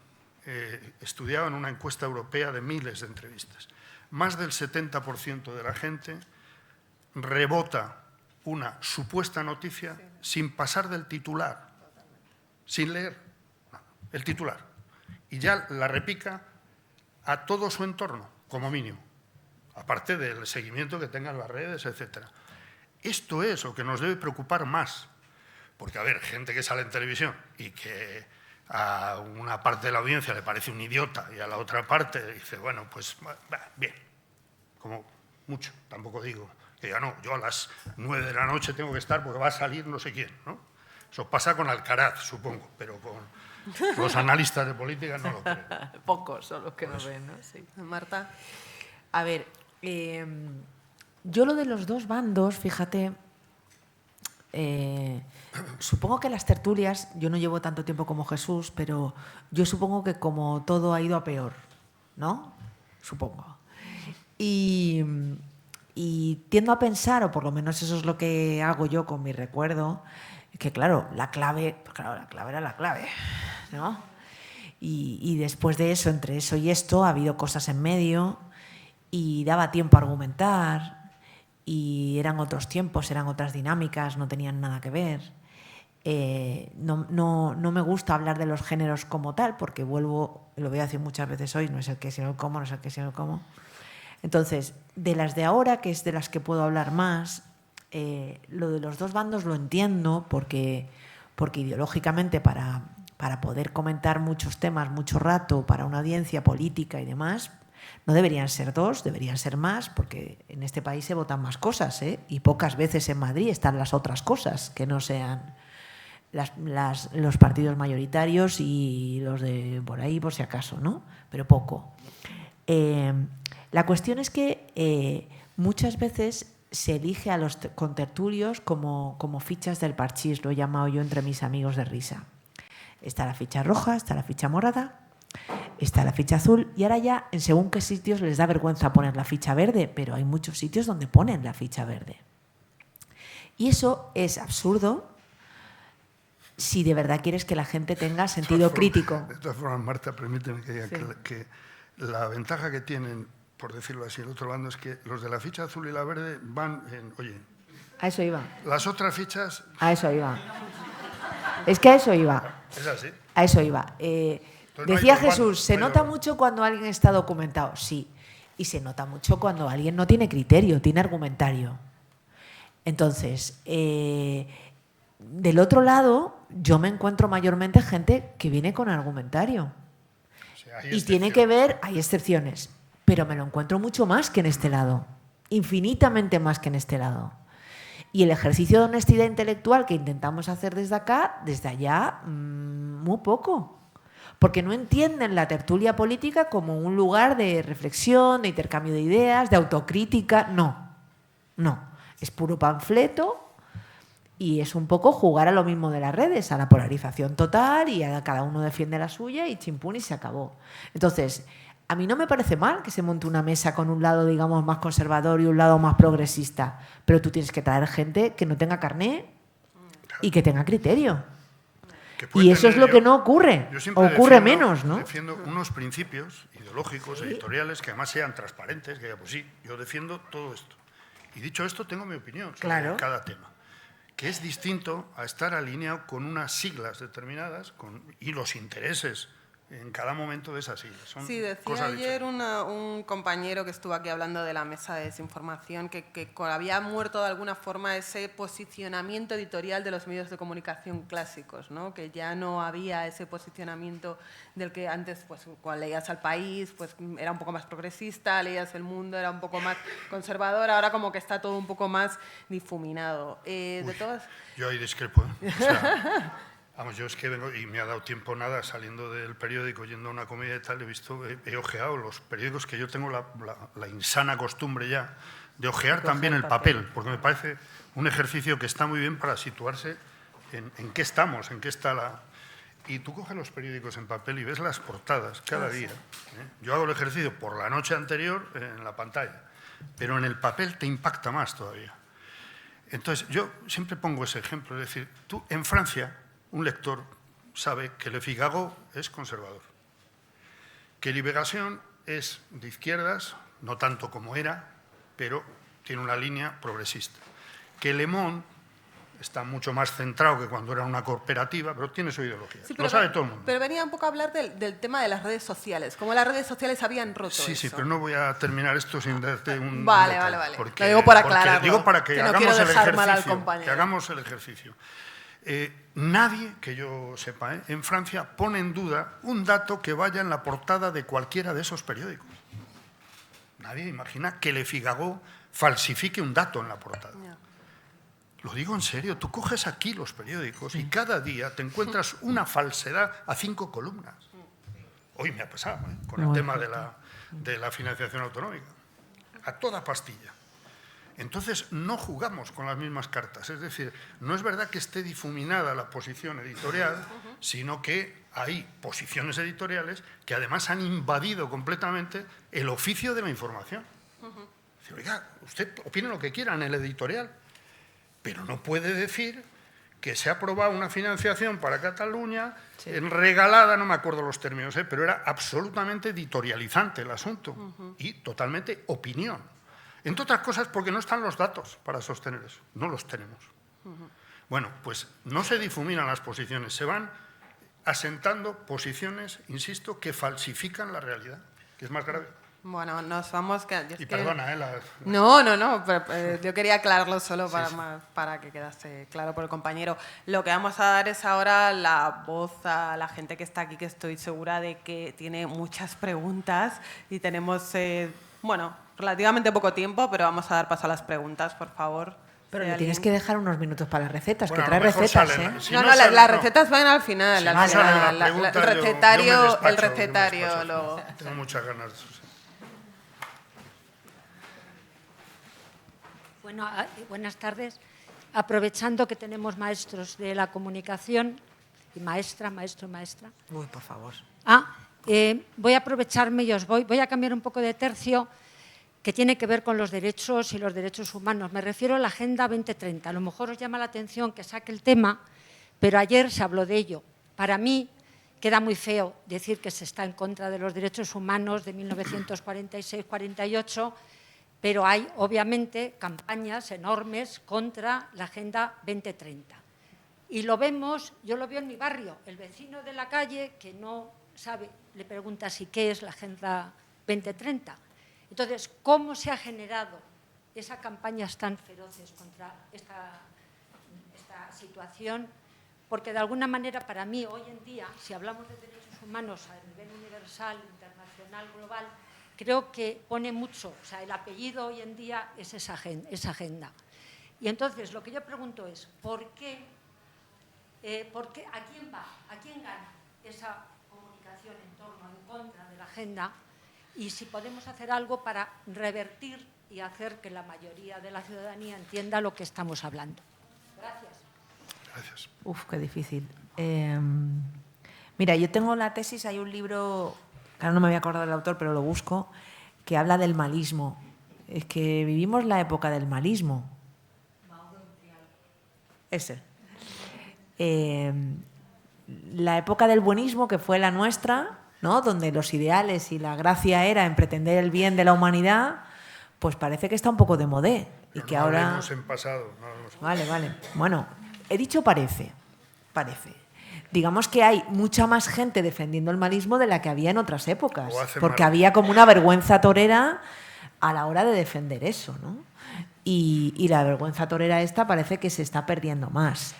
Estudiaba en una encuesta europea de miles de entrevistas. Más del 70% de la gente rebota una supuesta noticia sin pasar del titular, sin leer el titular. Y ya la repica a todo su entorno, como mínimo, aparte del seguimiento que tengan las redes, etc. Esto es lo que nos debe preocupar más, porque, a ver, gente que sale en televisión y que a una parte de la audiencia le parece un idiota y a la otra parte dice, bueno, pues bien, como mucho, tampoco digo que ya no, yo a las 9 de la noche tengo que estar porque va a salir no sé quién, ¿no? Eso pasa con Alcaraz, supongo, pero con los analistas de política no lo creo. Pocos son los que no ven, ¿no? Sí. Marta. A ver, yo lo de los 2 bandos, fíjate, supongo que las tertulias, yo no llevo tanto tiempo como Jesús, pero yo supongo que como todo ha ido a peor, ¿no? Supongo. Y tiendo a pensar, o por lo menos eso es lo que hago yo con mi recuerdo, que claro, la clave era la clave, ¿no? Y después de eso, entre eso y esto, ha habido cosas en medio y daba tiempo a argumentar y eran otros tiempos, eran otras dinámicas, no tenían nada que ver. No me gusta hablar de los géneros como tal, porque vuelvo, lo voy a decir muchas veces hoy, no es el qué sino el cómo, no es el qué sino el cómo. Entonces, de las de ahora, que es de las que puedo hablar más, lo de los 2 bandos lo entiendo porque ideológicamente para poder comentar muchos temas mucho rato para una audiencia política y demás, no deberían ser 2, deberían ser más, porque en este país se votan más cosas, ¿eh? Y pocas veces en Madrid están las otras cosas que no sean los partidos mayoritarios y los de por ahí, por si acaso, ¿no? Pero poco. La cuestión es que muchas veces se elige a los contertulios como fichas del parchís, lo he llamado yo entre mis amigos de risa. Está la ficha roja, está la ficha morada, y está la ficha azul, y ahora ya en según qué sitios les da vergüenza poner la ficha verde, pero hay muchos sitios donde ponen la ficha verde. Y eso es absurdo si de verdad quieres que la gente tenga sentido crítico. De todas formas, Marta, permíteme que diga que la ventaja que tienen, por decirlo así, el otro bando, es que los de la ficha azul y la verde van en... Oye, a eso iba. Las otras fichas... A eso iba. Es que a eso iba. ¿Es así? A eso iba. Decía Jesús, ¿se nota mucho cuando alguien está documentado? Sí. Y se nota mucho cuando alguien no tiene criterio, tiene argumentario. Entonces, del otro lado, yo me encuentro mayormente gente que viene con argumentario. O sea, y tiene que ver, hay excepciones, pero me lo encuentro mucho más que en este lado. Infinitamente más que en este lado. Y el ejercicio de honestidad intelectual que intentamos hacer desde acá, desde allá, muy poco. Porque no entienden la tertulia política como un lugar de reflexión, de intercambio de ideas, de autocrítica. No, no. Es puro panfleto y es un poco jugar a lo mismo de las redes, a la polarización total y a cada uno defiende la suya y chimpún y se acabó. Entonces, a mí no me parece mal que se monte una mesa con un lado, digamos, más conservador y un lado más progresista, pero tú tienes que traer gente que no tenga carné y que tenga criterio. Y eso es lo que no ocurre, ocurre menos, ¿no? Defiendo unos principios ideológicos, editoriales, que además sean transparentes, que pues sí, yo defiendo todo esto. Y dicho esto, tengo mi opinión sobre cada tema, que es distinto a estar alineado con unas siglas determinadas y los intereses en cada momento de esas siglas. Son sí, decía ayer un compañero que estuvo aquí hablando de la mesa de desinformación que había muerto de alguna forma ese posicionamiento editorial de los medios de comunicación clásicos, ¿no? Que ya no había ese posicionamiento del que antes, pues, cuando leías al País, pues era un poco más progresista, leías El Mundo, era un poco más conservador, ahora como que está todo un poco más difuminado. Yo ahí discrepo, ¿eh? O sea, vamos, yo es que vengo y me ha dado tiempo nada saliendo del periódico, yendo a una comida y tal, he ojeado los periódicos, que yo tengo la insana costumbre ya de ojear también el papel, porque me parece un ejercicio que está muy bien para situarse en qué estamos, en qué está la... Y tú coges los periódicos en papel y ves las portadas cada día. Yo hago el ejercicio por la noche anterior en la pantalla, pero en el papel te impacta más todavía. Entonces, yo siempre pongo ese ejemplo, es decir, tú en Francia... Un lector sabe que Le Figaro es conservador, que Libération es de izquierdas, no tanto como era, pero tiene una línea progresista, que Le Monde está mucho más centrado que cuando era una cooperativa, pero tiene su ideología, sí, lo sabe todo el mundo. Pero venía un poco a hablar del tema de las redes sociales, como las redes sociales habían roto Sí, eso. sí, pero no voy a terminar esto sin darte un... Vale. Porque, lo digo por aclararlo. Digo para que, no hagamos el ejercicio, mal al compañero. que hagamos el ejercicio. Nadie, que yo sepa, en Francia pone en duda un dato que vaya en la portada de cualquiera de esos periódicos. Nadie imagina que Le Figaro falsifique un dato en la portada. Lo digo en serio, tú coges aquí los periódicos y cada día te encuentras una falsedad a 5 columnas. Hoy me ha pasado, con el tema de la financiación autonómica. A toda pastilla. Entonces, no jugamos con las mismas cartas. Es decir, no es verdad que esté difuminada la posición editorial, sino que hay posiciones editoriales que además han invadido completamente el oficio de la información. Dice, oiga, usted opine lo que quiera en el editorial, pero no puede decir que se ha aprobado una financiación para Cataluña, regalada, no me acuerdo los términos, pero era absolutamente editorializante el asunto y totalmente opinión. Entre otras cosas porque no están los datos para sostener eso, no los tenemos. Bueno, pues no se difuminan las posiciones, se van asentando posiciones, insisto, que falsifican la realidad, que es más grave. Bueno, nos vamos... Y perdona, No, pero, yo quería aclararlo solo para que quedase claro por el compañero. Lo que vamos a dar es ahora la voz a la gente que está aquí, que estoy segura de que tiene muchas preguntas y tenemos... relativamente poco tiempo, pero vamos a dar paso a las preguntas, por favor. Pero le tienes que dejar unos minutos para las recetas, bueno, que trae recetas, salen, ¿eh? Si las recetas van al final. El recetario. Tengo muchas ganas de eso. Bueno, buenas tardes. Aprovechando que tenemos maestros de la comunicación, y maestra. Uy, por favor. voy a aprovecharme y voy a cambiar un poco de tercio, que tiene que ver con los derechos y los derechos humanos. Me refiero a la Agenda 2030. A lo mejor os llama la atención que saque el tema, pero ayer se habló de ello. Para mí queda muy feo decir que se está en contra de los derechos humanos de 1946-48, pero hay, obviamente, campañas enormes contra la Agenda 2030. Y lo vemos, yo lo veo en mi barrio, el vecino de la calle que no sabe, le pregunta si qué es la Agenda 2030. Entonces, ¿cómo se ha generado esas campañas tan feroces contra esta situación? Porque de alguna manera, para mí, hoy en día, si hablamos de derechos humanos a nivel universal, internacional, global, creo que pone mucho, o sea, el apellido hoy en día es esa agenda. Y entonces, lo que yo pregunto es, ¿por qué, a quién va, a quién gana esa comunicación en torno, en contra de la agenda? Y si podemos hacer algo para revertir y hacer que la mayoría de la ciudadanía entienda lo que estamos hablando. Gracias. Gracias. Uf, qué difícil. Mira, yo tengo la tesis, hay un libro, que ahora no me voy a acordar del autor, pero lo busco, que habla del malismo. Es que vivimos la época del malismo. Ese. La época del buenismo, que fue la nuestra, ¿no? Donde los ideales y la gracia era en pretender el bien de la humanidad, pues parece que está un poco de modé. Y que no ahora... hablemos en pasado. No hablemos... Vale. Bueno, he dicho parece. Digamos que hay mucha más gente defendiendo el malismo de la que había en otras épocas, porque había como una vergüenza torera a la hora de defender eso, ¿no? Y la vergüenza torera esta parece que se está perdiendo más.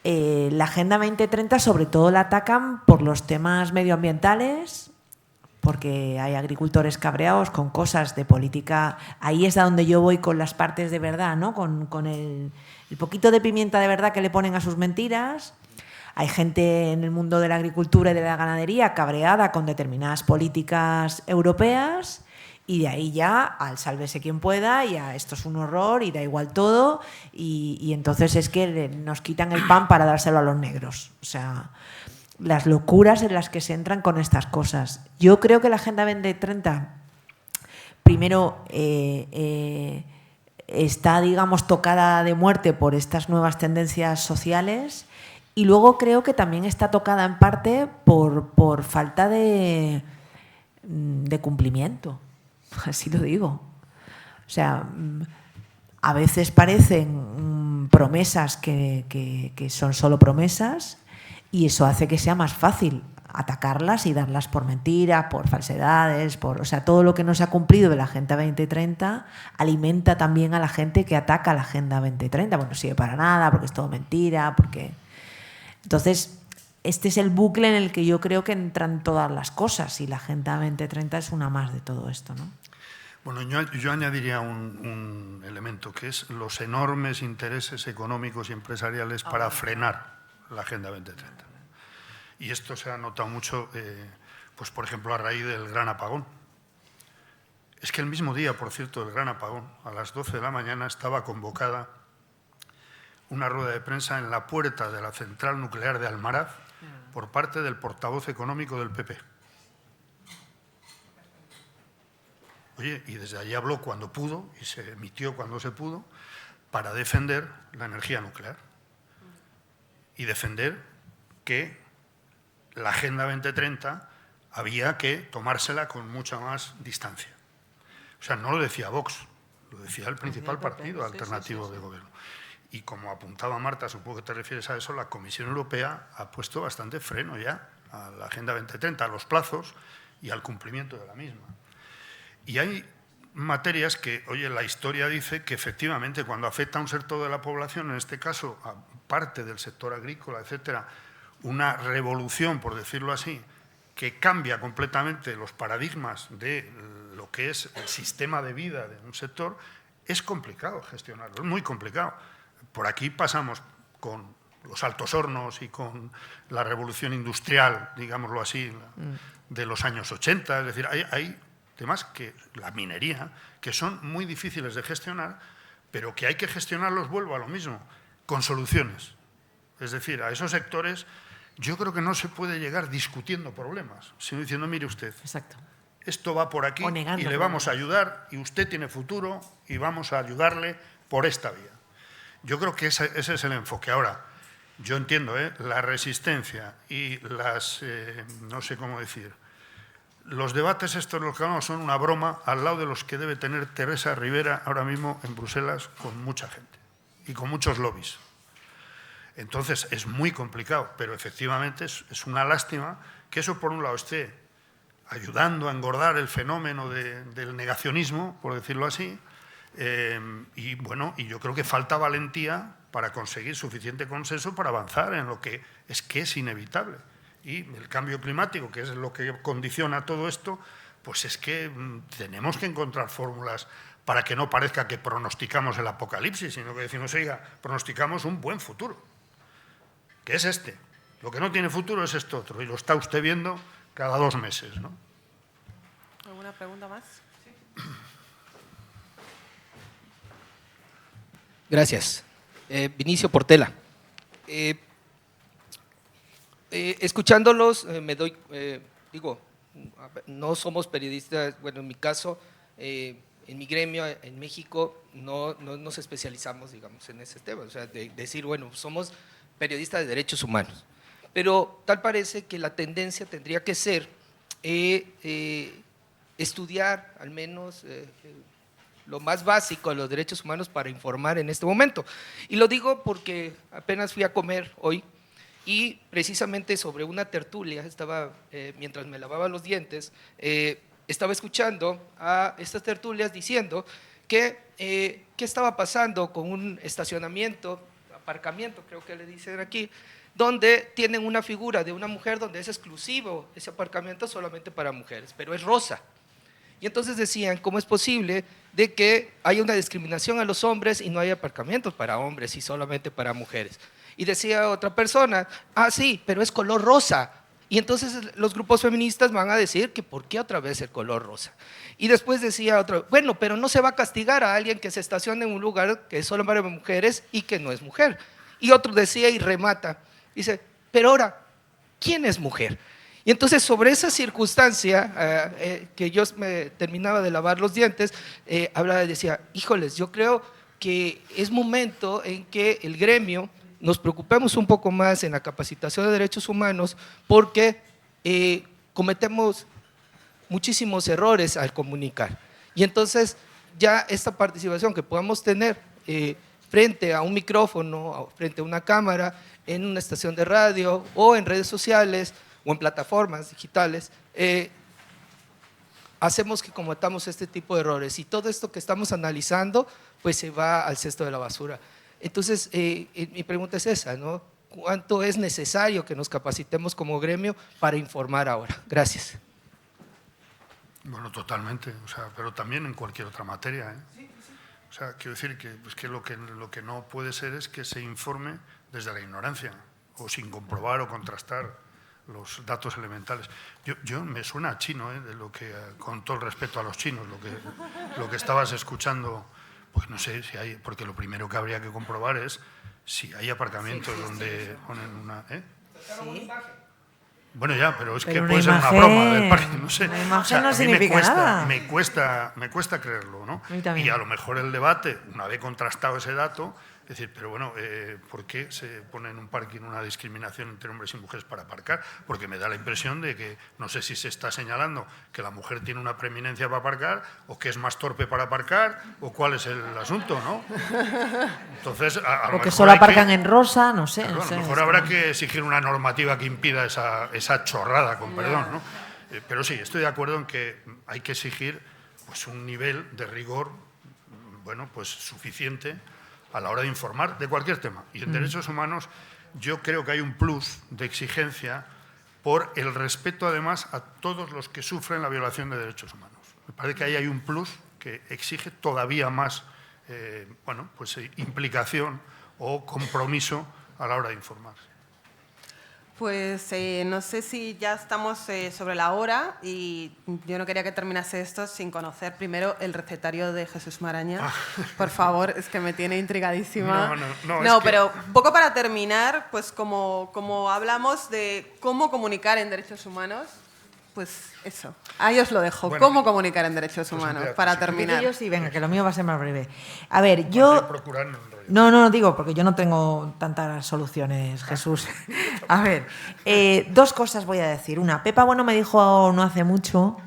La Agenda 2030 sobre todo la atacan por los temas medioambientales, porque hay agricultores cabreados con cosas de política. Ahí es a donde yo voy con las partes de verdad, ¿no? Con el poquito de pimienta de verdad que le ponen a sus mentiras. Hay gente en el mundo de la agricultura y de la ganadería cabreada con determinadas políticas europeas, y de ahí ya al sálvese quien pueda, y a esto es un horror y da igual todo, y entonces es que nos quitan el pan para dárselo a los negros. O sea, las locuras en las que se entran con estas cosas. Yo creo que la Agenda 2030, primero, está, digamos, tocada de muerte por estas nuevas tendencias sociales, y luego creo que también está tocada en parte por falta de cumplimiento. Así lo digo. O sea, a veces parecen promesas que son solo promesas, y eso hace que sea más fácil atacarlas y darlas por mentira, por falsedades, o sea, todo lo que no se ha cumplido de la Agenda 2030 alimenta también a la gente que ataca la Agenda 2030. Bueno, no sirve para nada, porque es todo mentira, porque... Entonces, este es el bucle en el que yo creo que entran todas las cosas, y la Agenda 2030 es una más de todo esto, ¿no? Bueno, yo añadiría un elemento, que es los enormes intereses económicos y empresariales para frenar la Agenda 2030. Y esto se ha notado mucho, pues por ejemplo, a raíz del gran apagón. Es que el mismo día, por cierto, del gran apagón, a las 12 de la mañana, estaba convocada una rueda de prensa en la puerta de la central nuclear de Almaraz por parte del portavoz económico del PP. Oye, y desde allí habló cuando pudo y se emitió cuando se pudo para defender la energía nuclear y defender que la Agenda 2030 había que tomársela con mucha más distancia. O sea, no lo decía Vox, lo decía el principal partido alternativo de gobierno. Y como apuntaba Marta, supongo que te refieres a eso, la Comisión Europea ha puesto bastante freno ya a la Agenda 2030, a los plazos y al cumplimiento de la misma. Y hay materias que, oye, la historia dice que efectivamente cuando afecta a un sector de la población, en este caso a parte del sector agrícola, etcétera, una revolución, por decirlo así, que cambia completamente los paradigmas de lo que es el sistema de vida de un sector, es complicado gestionarlo, es muy complicado. Por aquí pasamos con los altos hornos y con la revolución industrial, digámoslo así, de los años 80. Es decir, hay temas que la minería, que son muy difíciles de gestionar, pero que hay que gestionarlos, vuelvo a lo mismo, con soluciones. Es decir, a esos sectores yo creo que no se puede llegar discutiendo problemas, sino diciendo, mire usted, Exacto. esto va por aquí y le vamos a ayudar y usted tiene futuro y vamos a ayudarle por esta vía. Yo creo que ese es el enfoque. Ahora, yo entiendo la resistencia y las, no sé cómo decir, los debates estos los que hablamos son una broma al lado de los que debe tener Teresa Rivera ahora mismo en Bruselas con mucha gente y con muchos lobbies. Entonces es muy complicado, pero efectivamente es una lástima que eso por un lado esté ayudando a engordar el fenómeno del negacionismo, por decirlo así, y bueno, y yo creo que falta valentía para conseguir suficiente consenso para avanzar en lo que es inevitable. Y el cambio climático, que es lo que condiciona todo esto, pues es que tenemos que encontrar fórmulas para que no parezca que pronosticamos el apocalipsis, sino que decimos, oiga, pronosticamos un buen futuro, que es este. Lo que no tiene futuro es esto otro, y lo está usted viendo cada 2 meses, ¿no? ¿Alguna pregunta más? Sí. Gracias. Vinicio Portela. Escuchándolos, digo, no somos periodistas, bueno, en mi caso, en mi gremio en México no nos especializamos, digamos, en ese tema, o sea, de decir, bueno, somos periodistas de derechos humanos, pero tal parece que la tendencia tendría que ser estudiar al menos lo más básico de los derechos humanos para informar en este momento. Y lo digo porque apenas fui a comer hoy y precisamente sobre una tertulia, mientras me lavaba los dientes, estaba escuchando a estas tertulias diciendo que qué estaba pasando con un estacionamiento, aparcamiento creo que le dicen aquí, donde tienen una figura de una mujer donde es exclusivo ese aparcamiento solamente para mujeres, pero es rosa. Y entonces decían, ¿cómo es posible de que haya una discriminación a los hombres y no haya aparcamientos para hombres y solamente para mujeres? Y decía otra persona, sí, pero es color rosa. Y entonces los grupos feministas van a decir que ¿por qué otra vez el color rosa? Y después decía otro, bueno, pero no se va a castigar a alguien que se estacione en un lugar que es solo para mujeres y que no es mujer. Y otro decía y remata, dice, pero ahora, ¿quién es mujer? Y entonces sobre esa circunstancia que yo me terminaba de lavar los dientes, hablaba y decía, híjoles, yo creo que es momento en que el gremio nos preocupemos un poco más en la capacitación de derechos humanos porque cometemos muchísimos errores al comunicar. Y entonces ya esta participación que podamos tener frente a un micrófono, frente a una cámara, en una estación de radio o en redes sociales, o en plataformas digitales, hacemos que cometamos este tipo de errores y todo esto que estamos analizando pues se va al cesto de la basura. Entonces, mi pregunta es esa, ¿no? ¿Cuánto es necesario que nos capacitemos como gremio para informar ahora? Gracias. Bueno, totalmente, o sea, pero también en cualquier otra materia, ¿eh? Sí, sí. O sea, quiero decir que, pues que lo que no puede ser es que se informe desde la ignorancia o sin comprobar o contrastar los datos elementales. Yo me suena a chino, de lo que, con todo el respeto a los chinos, lo que estabas escuchando, pues no sé si hay, porque lo primero que habría que comprobar es si hay aparcamientos donde ponen una... Sí. Bueno, ya, pero es que pero puede ser una broma del parque, no sé. Una imagen o sea, no a mí significa nada. me cuesta creerlo, ¿no? Y a lo mejor el debate, una vez contrastado ese dato, es decir, pero bueno, ¿por qué se pone en un parking una discriminación entre hombres y mujeres para aparcar? Porque me da la impresión de que, no sé si se está señalando que la mujer tiene una preeminencia para aparcar, o que es más torpe para aparcar, o cuál es el asunto, ¿no? Entonces, a lo o que mejor solo aparcan en rosa, no sé. Claro, no sé, a lo mejor habrá que exigir una normativa que impida esa chorrada, con perdón, ¿no? Pero sí, estoy de acuerdo en que hay que exigir pues, un nivel de rigor, bueno, pues suficiente a la hora de informar de cualquier tema. Y en derechos humanos yo creo que hay un plus de exigencia por el respeto, además, a todos los que sufren la violación de derechos humanos. Me parece que ahí hay un plus que exige todavía más bueno, pues, implicación o compromiso a la hora de informar. Pues no sé si ya estamos sobre la hora y yo no quería que terminase esto sin conocer primero el recetario de Jesús Maraña. Por favor, es que me tiene intrigadísima. No, pero un poco para terminar, pues como hablamos de cómo comunicar en derechos humanos, pues eso, ahí os lo dejo. Bueno, cómo comunicar en derechos humanos, mira, para sí. terminar. Yo sí, venga, que lo mío va a ser más breve. A ver, yo... Procurar no enrollar. No, digo, porque yo no tengo tantas soluciones, Jesús. A ver, dos cosas voy a decir. Una, Pepa Bueno me dijo no hace mucho,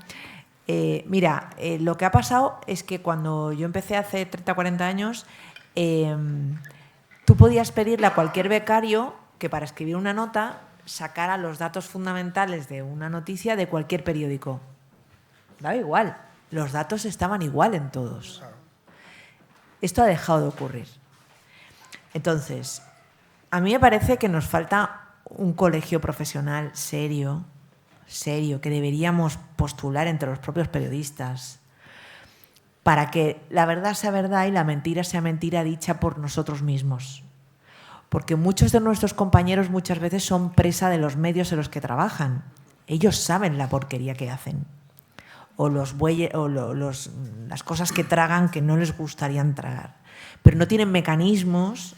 mira, lo que ha pasado es que cuando yo empecé hace 30, 40 años, tú podías pedirle a cualquier becario que para escribir una nota sacara los datos fundamentales de una noticia de cualquier periódico. Daba igual, los datos estaban igual en todos. Esto ha dejado de ocurrir. Entonces, a mí me parece que nos falta un colegio profesional serio, que deberíamos postular entre los propios periodistas, para que la verdad sea verdad y la mentira sea mentira dicha por nosotros mismos. Porque muchos de nuestros compañeros muchas veces son presa de los medios en los que trabajan. Ellos saben la porquería que hacen. O las cosas que tragan que no les gustarían tragar. Pero no tienen mecanismos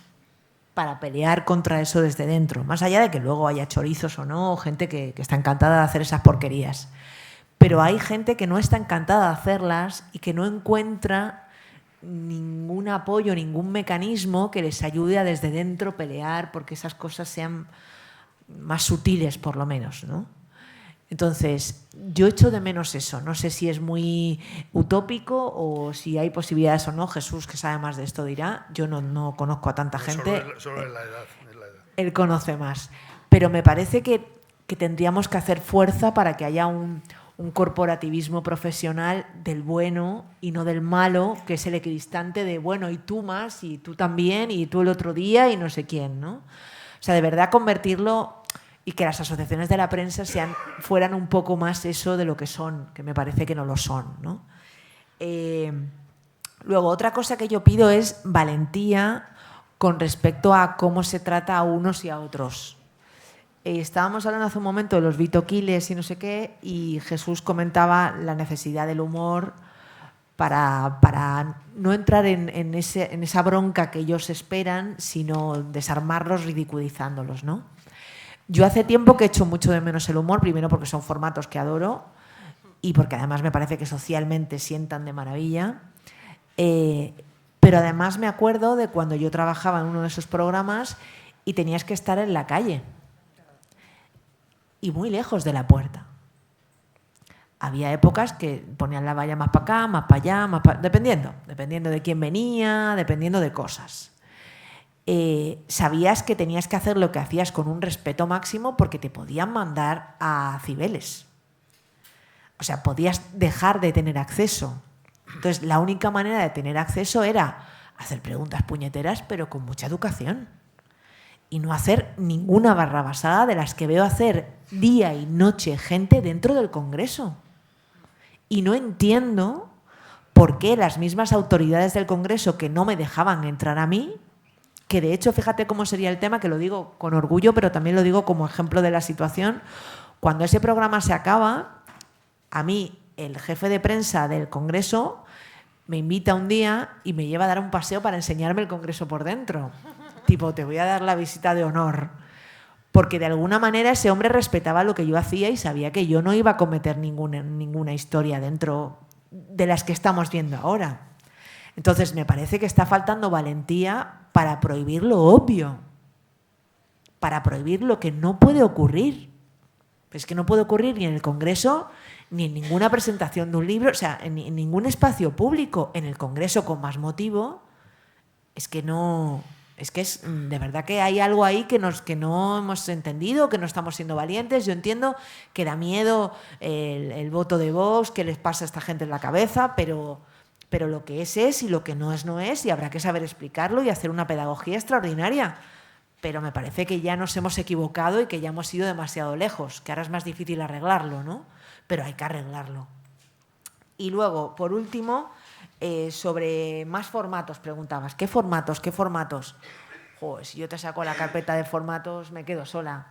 para pelear contra eso desde dentro. Más allá de que luego haya chorizos o no, o gente que está encantada de hacer esas porquerías. Pero hay gente que no está encantada de hacerlas y que no encuentra ningún apoyo, ningún mecanismo que les ayude a desde dentro pelear porque esas cosas sean más sutiles, por lo menos, ¿no? Entonces, yo echo de menos eso. No sé si es muy utópico o si hay posibilidades o no. Jesús, que sabe más de esto, dirá. Yo no conozco a tanta gente. Solo es la edad. Él conoce más. Pero me parece que tendríamos que hacer fuerza para que haya un corporativismo profesional del bueno y no del malo, que es el equidistante de, bueno, y tú más, y tú también, y tú el otro día, y no sé quién, ¿no? O sea, de verdad convertirlo y que las asociaciones de la prensa fueran un poco más eso de lo que son, que me parece que no lo son, ¿no? Luego, otra cosa que yo pido es valentía con respecto a cómo se trata a unos y a otros. Estábamos hablando hace un momento de los vitoquiles y no sé qué, y Jesús comentaba la necesidad del humor para no entrar en esa bronca que ellos esperan, sino desarmarlos ridiculizándolos, ¿no? Yo hace tiempo que echo mucho de menos el humor, primero porque son formatos que adoro y porque además me parece que socialmente sientan de maravilla, pero además me acuerdo de cuando yo trabajaba en uno de esos programas y tenías que estar en la calle y muy lejos de la puerta. Había épocas que ponían la valla más para acá, más para allá, dependiendo de quién venía, dependiendo de cosas. Sabías que tenías que hacer lo que hacías con un respeto máximo porque te podían mandar a Cibeles. O sea, podías dejar de tener acceso. Entonces, la única manera de tener acceso era hacer preguntas puñeteras, pero con mucha educación. Y no hacer ninguna barrabasada de las que veo hacer día y noche gente dentro del Congreso. Y no entiendo por qué las mismas autoridades del Congreso que no me dejaban entrar a mí, que de hecho, fíjate cómo sería el tema, que lo digo con orgullo, pero también lo digo como ejemplo de la situación, cuando ese programa se acaba, a mí el jefe de prensa del Congreso me invita un día y me lleva a dar un paseo para enseñarme el Congreso por dentro. Tipo, te voy a dar la visita de honor. Porque de alguna manera ese hombre respetaba lo que yo hacía y sabía que yo no iba a cometer ninguna historia dentro de las que estamos viendo ahora. Entonces, me parece que está faltando valentía para prohibir lo obvio, para prohibir lo que no puede ocurrir. Es que no puede ocurrir ni en el Congreso, ni en ninguna presentación de un libro, o sea, en ningún espacio público. En el Congreso, con más motivo, es que no... Es que es de verdad que hay algo ahí que no hemos entendido, que no estamos siendo valientes. Yo entiendo que da miedo el voto de Vox, que les pasa a esta gente en la cabeza, pero lo que es y lo que no es, y habrá que saber explicarlo y hacer una pedagogía extraordinaria. Pero me parece que ya nos hemos equivocado y que ya hemos ido demasiado lejos, que ahora es más difícil arreglarlo, ¿no? Pero hay que arreglarlo. Y luego, por último... sobre más formatos, preguntabas. ¿Qué formatos? Joder, si yo te saco la carpeta de formatos me quedo sola.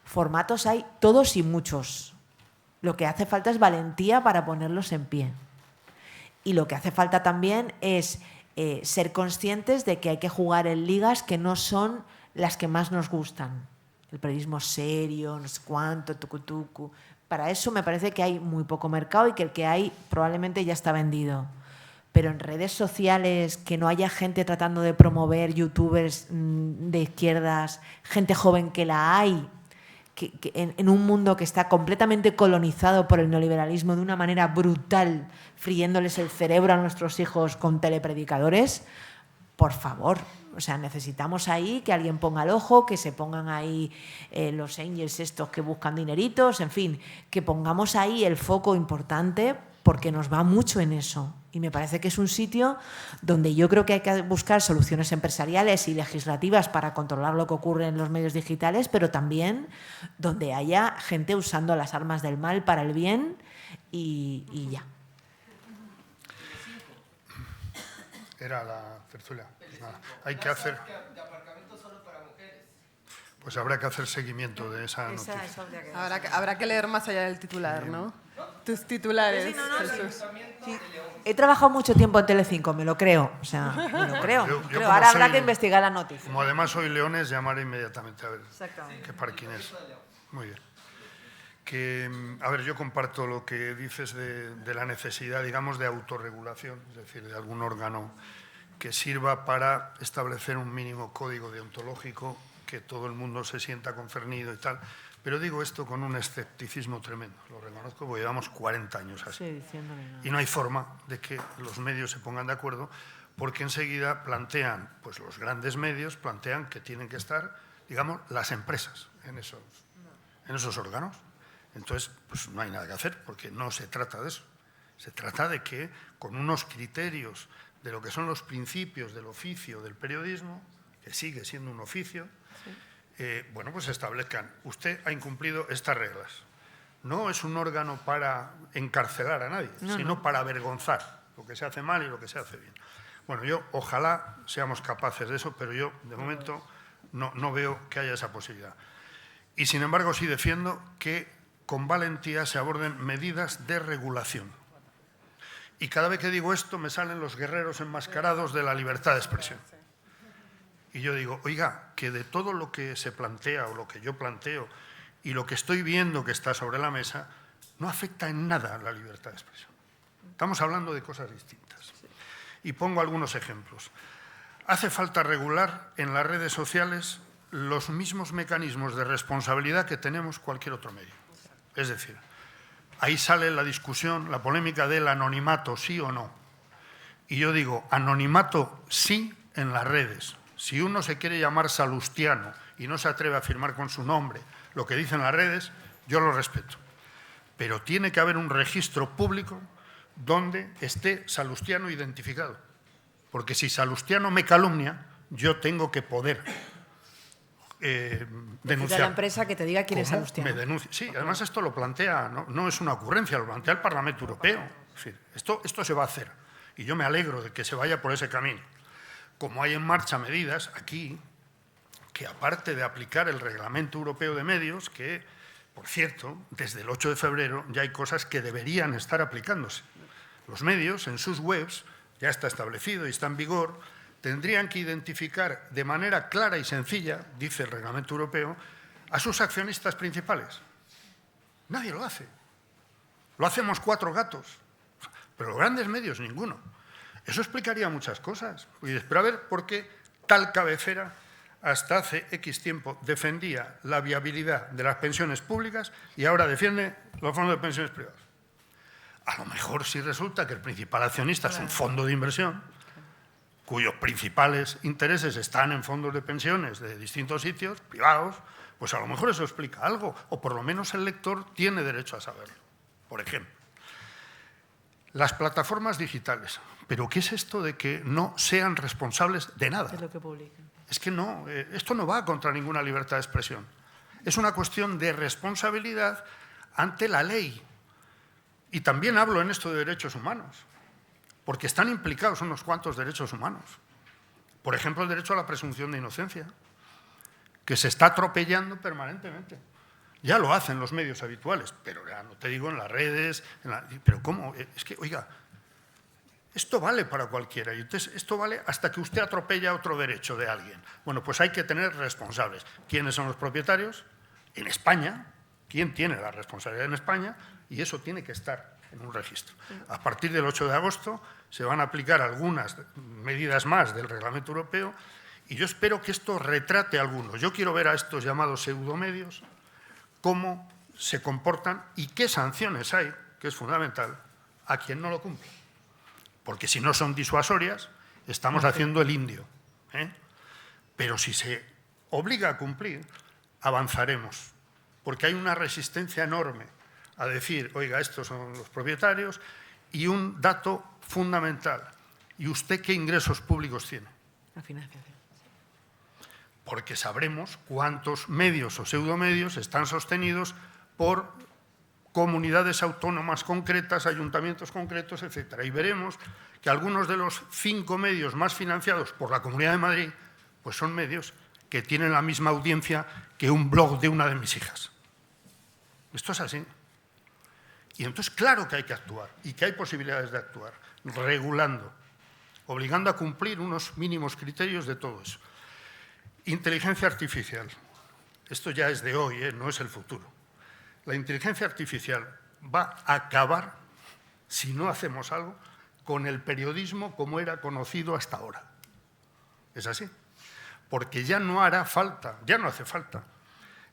Formatos hay todos y muchos. Lo que hace falta es valentía para ponerlos en pie. Y lo que hace falta también es ser conscientes de que hay que jugar en ligas que no son las que más nos gustan. El periodismo serio, no sé cuánto, tucu. Para eso me parece que hay muy poco mercado y que el que hay probablemente ya está vendido. Pero en redes sociales, que no haya gente tratando de promover youtubers de izquierdas, gente joven que la hay, que en un mundo que está completamente colonizado por el neoliberalismo de una manera brutal, friéndoles el cerebro a nuestros hijos con telepredicadores, por favor. O sea, necesitamos ahí que alguien ponga el ojo, que se pongan ahí los angels estos que buscan dineritos, en fin, que pongamos ahí el foco importante porque nos va mucho en eso. Y me parece que es un sitio donde yo creo que hay que buscar soluciones empresariales y legislativas para controlar lo que ocurre en los medios digitales, pero también donde haya gente usando las armas del mal para el bien y ya. Era la tertulia. Hay que hacer... Pues habrá que hacer seguimiento de esa noticia. Habrá que leer más allá del titular, ¿no? Tus titulares. Sí, no, Jesús. Sí. He trabajado mucho tiempo en Telecinco, me lo creo. O sea, me lo creo. Yo Pero como ahora habrá soy- que investigar la noticia. Como además soy leones, llamaré inmediatamente a ver Exactamente. qué parking es. Muy bien. A ver, yo comparto lo que dices de la necesidad, digamos, de autorregulación, es decir, de algún órgano que sirva para establecer un mínimo código deontológico, que todo el mundo se sienta concernido y tal. Pero digo esto con un escepticismo tremendo, lo reconozco, porque llevamos 40 años así. Sí, diciéndole nada. Y no hay forma de que los medios se pongan de acuerdo, porque enseguida plantean, pues los grandes medios plantean que tienen que estar, digamos, las empresas en esos órganos. Entonces, pues no hay nada que hacer, porque no se trata de eso. Se trata de que con unos criterios de lo que son los principios del oficio del periodismo, que sigue siendo un oficio, bueno, pues establezcan, usted ha incumplido estas reglas. No es un órgano para encarcelar a nadie, sino para avergonzar lo que se hace mal y lo que se hace bien. Bueno, yo ojalá seamos capaces de eso, pero yo de momento no veo que haya esa posibilidad. Y sin embargo sí defiendo que con valentía se aborden medidas de regulación. Y cada vez que digo esto me salen los guerreros enmascarados de la libertad de expresión. Y yo digo, oiga, que de todo lo que se plantea o lo que yo planteo y lo que estoy viendo que está sobre la mesa, no afecta en nada a la libertad de expresión. Estamos hablando de cosas distintas. Y pongo algunos ejemplos. Hace falta regular en las redes sociales los mismos mecanismos de responsabilidad que tenemos cualquier otro medio. Es decir, ahí sale la discusión, la polémica del anonimato, sí o no. Y yo digo, anonimato sí en las redes. Si uno se quiere llamar salustiano y no se atreve a afirmar con su nombre lo que dicen las redes, yo lo respeto. Pero tiene que haber un registro público donde esté salustiano identificado. Porque si salustiano me calumnia, yo tengo que poder denunciar. De la empresa que te diga quién es ¿Cómo? Salustiano. Me denuncia. Sí, además esto lo plantea, no es una ocurrencia, lo plantea el Parlamento Europeo. Es decir, esto se va a hacer y yo me alegro de que se vaya por ese camino. Como hay en marcha medidas aquí, que aparte de aplicar el Reglamento Europeo de Medios, que, por cierto, desde el 8 de febrero ya hay cosas que deberían estar aplicándose. Los medios, en sus webs, ya está establecido y está en vigor, tendrían que identificar de manera clara y sencilla, dice el Reglamento Europeo, a sus accionistas principales. Nadie lo hace. Lo hacemos 4 gatos, pero los grandes medios ninguno. Eso explicaría muchas cosas. Y espero a ver por qué tal cabecera hasta hace X tiempo defendía la viabilidad de las pensiones públicas y ahora defiende los fondos de pensiones privados. A lo mejor si resulta que el principal accionista es un fondo de inversión, cuyos principales intereses están en fondos de pensiones de distintos sitios, privados, pues a lo mejor eso explica algo, o por lo menos el lector tiene derecho a saberlo. Por ejemplo, las plataformas digitales. ¿Pero qué es esto de que no sean responsables de nada? Es lo que publican. Es que no, esto no va contra ninguna libertad de expresión. Es una cuestión de responsabilidad ante la ley. Y también hablo en esto de derechos humanos, porque están implicados unos cuantos derechos humanos. Por ejemplo, el derecho a la presunción de inocencia, que se está atropellando permanentemente. Ya lo hacen los medios habituales, pero ya no te digo en las redes. Pero ¿cómo? Es que, oiga, esto vale para cualquiera. Y entonces, esto vale hasta que usted atropella otro derecho de alguien. Bueno, pues hay que tener responsables. ¿Quiénes son los propietarios? En España. ¿Quién tiene la responsabilidad en España? Y eso tiene que estar en un registro. A partir del 8 de agosto se van a aplicar algunas medidas más del Reglamento Europeo y yo espero que esto retrate a algunos. Yo quiero ver a estos llamados pseudomedios cómo se comportan y qué sanciones hay, que es fundamental, a quien no lo cumple. Porque si no son disuasorias, estamos haciendo el indio, ¿eh? Pero si se obliga a cumplir, avanzaremos. Porque hay una resistencia enorme a decir, oiga, estos son los propietarios, y un dato fundamental. ¿Y usted qué ingresos públicos tiene? La financiación. Porque sabremos cuántos medios o pseudomedios están sostenidos por comunidades autónomas concretas, ayuntamientos concretos, etc. Y veremos que algunos de los 5 medios más financiados por la Comunidad de Madrid pues son medios que tienen la misma audiencia que un blog de una de mis hijas. Esto es así. Y entonces, claro que hay que actuar y que hay posibilidades de actuar, regulando, obligando a cumplir unos mínimos criterios de todo eso. Inteligencia artificial. Esto ya es de hoy, no es el futuro. La inteligencia artificial va a acabar, si no hacemos algo, con el periodismo como era conocido hasta ahora. Es así. Porque ya no hará falta, ya no hace falta.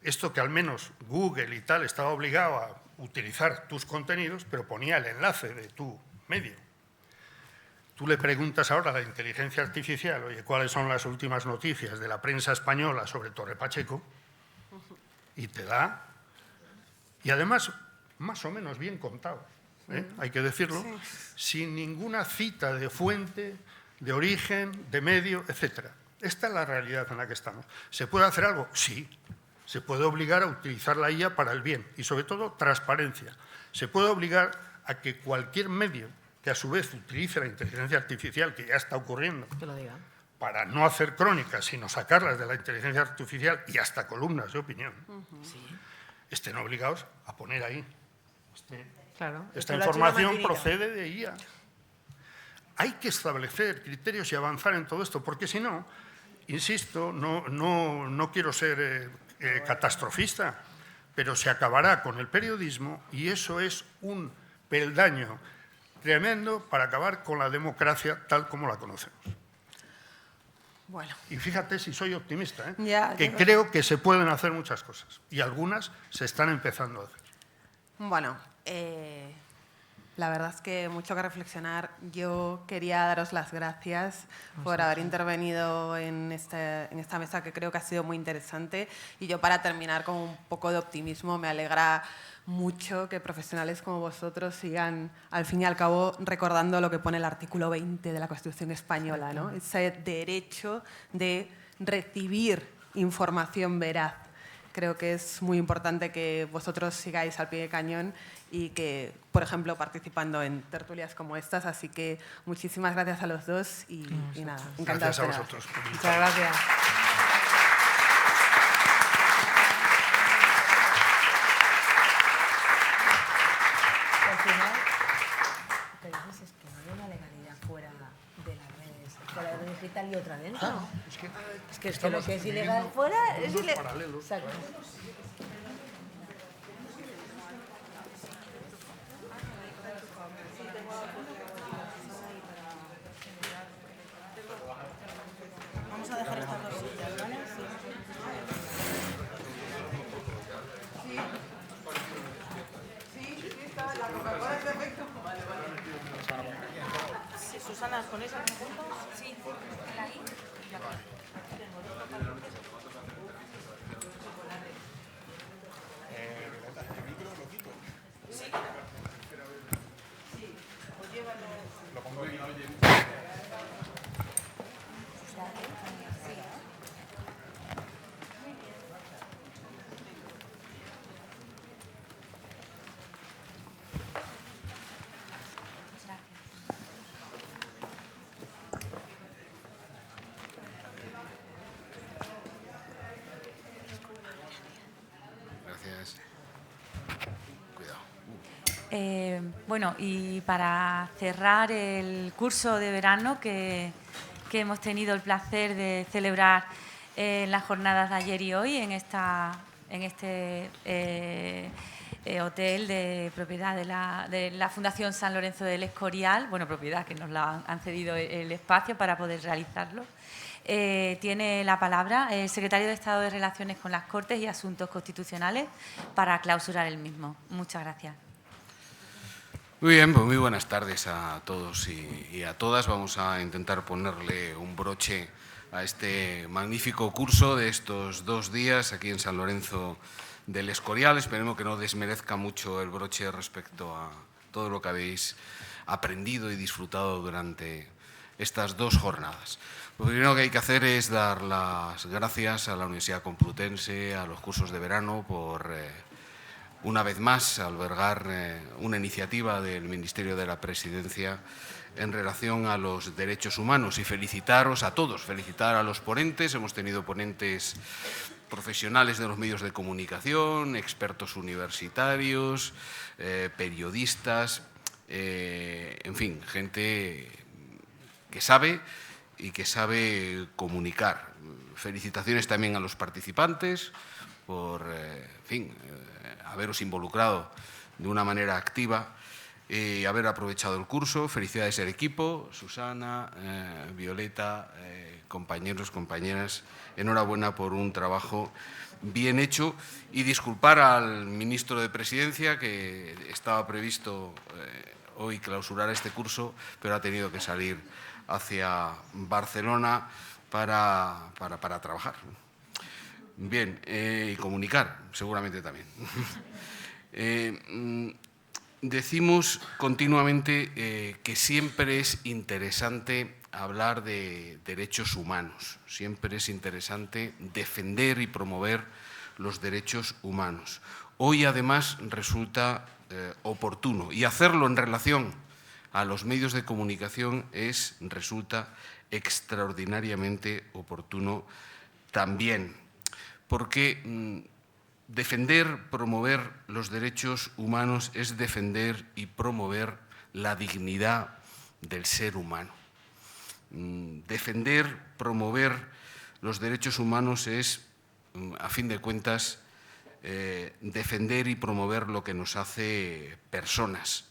Esto que al menos Google y tal estaba obligado a utilizar tus contenidos, pero ponía el enlace de tu medio. Tú le preguntas ahora a la inteligencia artificial, oye, ¿cuáles son las últimas noticias de la prensa española sobre Torre Pacheco? Y te da, y además más o menos bien contado, ¿eh? Hay que decirlo, sin ninguna cita de fuente, de origen, de medio, etc. Esta es la realidad en la que estamos. ¿Se puede hacer algo? Sí. Se puede obligar a utilizar la IA para el bien y, sobre todo, transparencia. Se puede obligar a que cualquier medio que, a su vez, utilice la inteligencia artificial, que ya está ocurriendo, Que lo diga. para no hacer crónicas, sino sacarlas de la inteligencia artificial y hasta columnas de opinión, estén obligados a poner ahí. Claro. Esta información procede de IA. Hay que establecer criterios y avanzar en todo esto, porque si no, insisto, no quiero ser catastrofista, pero se acabará con el periodismo y eso es un peldaño tremendo para acabar con la democracia tal como la conocemos. Bueno. Y fíjate si soy optimista, ¿eh? Ya, que creo que se pueden hacer muchas cosas y algunas se están empezando a hacer. Bueno, la verdad es que mucho que reflexionar. Yo quería daros las gracias por haber intervenido en esta mesa, que creo que ha sido muy interesante. Y yo, para terminar con un poco de optimismo, me alegra mucho que profesionales como vosotros sigan, al fin y al cabo, recordando lo que pone el artículo 20 de la Constitución española, ¿no? Ese derecho de recibir información veraz. Creo que es muy importante que vosotros sigáis al pie de cañón y que, por ejemplo, participando en tertulias como estas. Así que muchísimas gracias a los dos y nada, encantados. Gracias a vosotros. Muchas gracias. Al final, lo que dices es que no hay una legalidad fuera de las redes, fuera de lo digital y otra dentro. Es que lo que es ilegal fuera es ilegal. Paralelos. Exacto. Vamos a dejar estas dos sillas, ¿vale? Sí, está la Coca-Cola es perfecto. Vale. Susana, ¿con esas puntos? Sí. ¿Ahí? Bueno, y para cerrar el curso de verano que hemos tenido el placer de celebrar en las jornadas de ayer y hoy en este hotel de propiedad de la Fundación San Lorenzo del Escorial, bueno, propiedad que nos la han cedido el espacio para poder realizarlo. Tiene la palabra el secretario de Estado de Relaciones con las Cortes y Asuntos Constitucionales para clausurar el mismo. Muchas gracias. Muy bien, pues muy buenas tardes a todos y a todas. Vamos a intentar ponerle un broche a este magnífico curso de estos 2 días aquí en San Lorenzo del Escorial. Esperemos que no desmerezca mucho el broche respecto a todo lo que habéis aprendido y disfrutado durante estas 2 jornadas. Lo primero que hay que hacer es dar las gracias a la Universidad Complutense, a los cursos de verano, por una vez más albergar una iniciativa del Ministerio de la Presidencia en relación a los derechos humanos, y felicitaros a todos, felicitar a los ponentes. Hemos tenido ponentes profesionales de los medios de comunicación, expertos universitarios, periodistas, en fin, gente que sabe y que sabe comunicar. Felicitaciones también a los participantes por, en fin, haberos involucrado de una manera activa y haber aprovechado el curso. Felicidades al equipo, Susana, Violeta, compañeros, compañeras, enhorabuena por un trabajo bien hecho, y disculpar al ministro de Presidencia, que estaba previsto hoy clausurar este curso, pero ha tenido que salir hacia Barcelona para trabajar. Bien, y comunicar, seguramente también. Decimos continuamente que siempre es interesante hablar de derechos humanos, siempre es interesante defender y promover los derechos humanos. Hoy, además, resulta oportuno, y hacerlo en relación a los medios de comunicación resulta extraordinariamente oportuno también, porque defender, promover los derechos humanos es defender y promover la dignidad del ser humano. Defender, promover los derechos humanos es, a fin de cuentas, defender y promover lo que nos hace personas.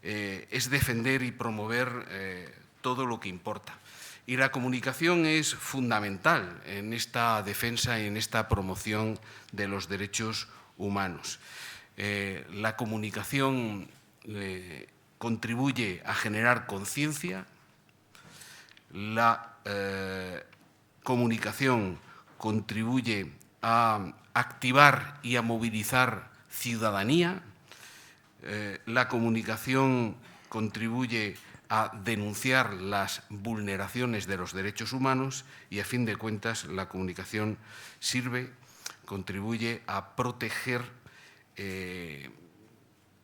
Es defender y promover todo lo que importa. Y la comunicación es fundamental en esta defensa y en esta promoción de los derechos humanos. La comunicación contribuye a generar conciencia, la comunicación contribuye a activar y a movilizar ciudadanía, la comunicación contribuye a denunciar las vulneraciones de los derechos humanos y, a fin de cuentas, la comunicación contribuye a proteger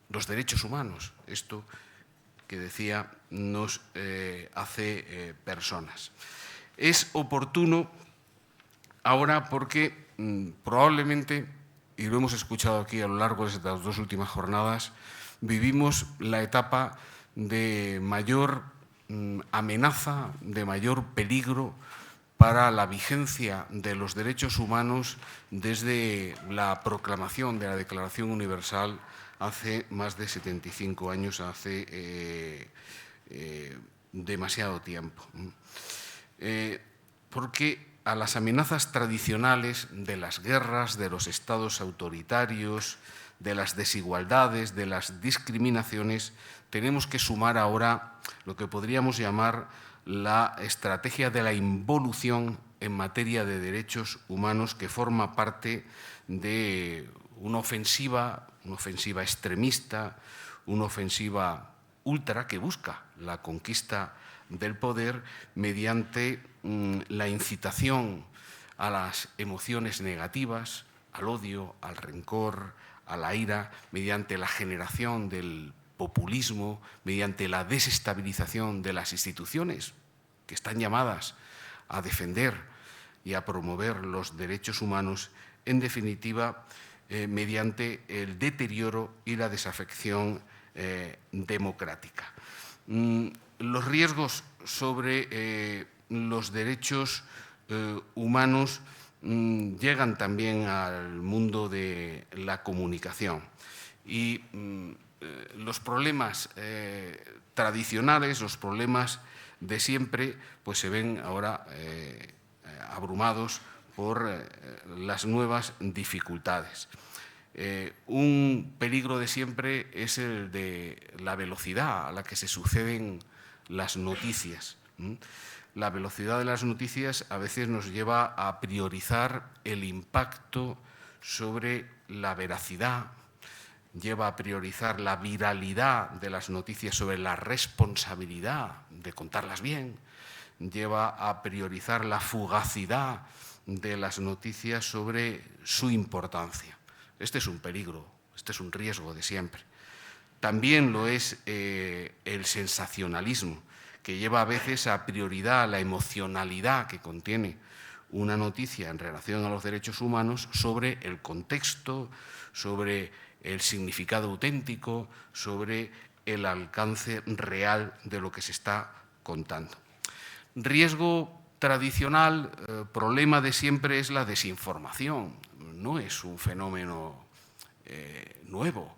los derechos humanos. Esto que decía nos hace personas. Es oportuno ahora porque probablemente, y lo hemos escuchado aquí a lo largo de estas 2 últimas jornadas, vivimos la etapa de mayor amenaza, de mayor peligro para la vigencia de los derechos humanos desde la proclamación de la Declaración Universal hace más de 75 años, hace demasiado tiempo. Porque a las amenazas tradicionales de las guerras, de los estados autoritarios, de las desigualdades, de las discriminaciones, tenemos que sumar ahora lo que podríamos llamar la estrategia de la involución en materia de derechos humanos, que forma parte de una ofensiva extremista, una ofensiva ultra que busca la conquista del poder mediante la incitación a las emociones negativas, al odio, al rencor, a la ira, mediante la generación del populismo, mediante la desestabilización de las instituciones que están llamadas a defender y a promover los derechos humanos. En definitiva, mediante el deterioro y la desafección democrática. Los riesgos sobre los derechos humanos llegan también al mundo de la comunicación y los problemas tradicionales, los problemas de siempre, pues se ven ahora abrumados por las nuevas dificultades. Un peligro de siempre es el de la velocidad a la que se suceden las noticias. La velocidad de las noticias a veces nos lleva a priorizar el impacto sobre la veracidad, lleva a priorizar la viralidad de las noticias sobre la responsabilidad de contarlas bien, lleva a priorizar la fugacidad de las noticias sobre su importancia. Este es un peligro, este es un riesgo de siempre. También lo es el sensacionalismo, que lleva a veces a prioridad la emocionalidad que contiene una noticia en relación a los derechos humanos sobre el contexto, sobre el significado auténtico, sobre el alcance real de lo que se está contando. Riesgo tradicional, problema de siempre es la desinformación. No es un fenómeno nuevo.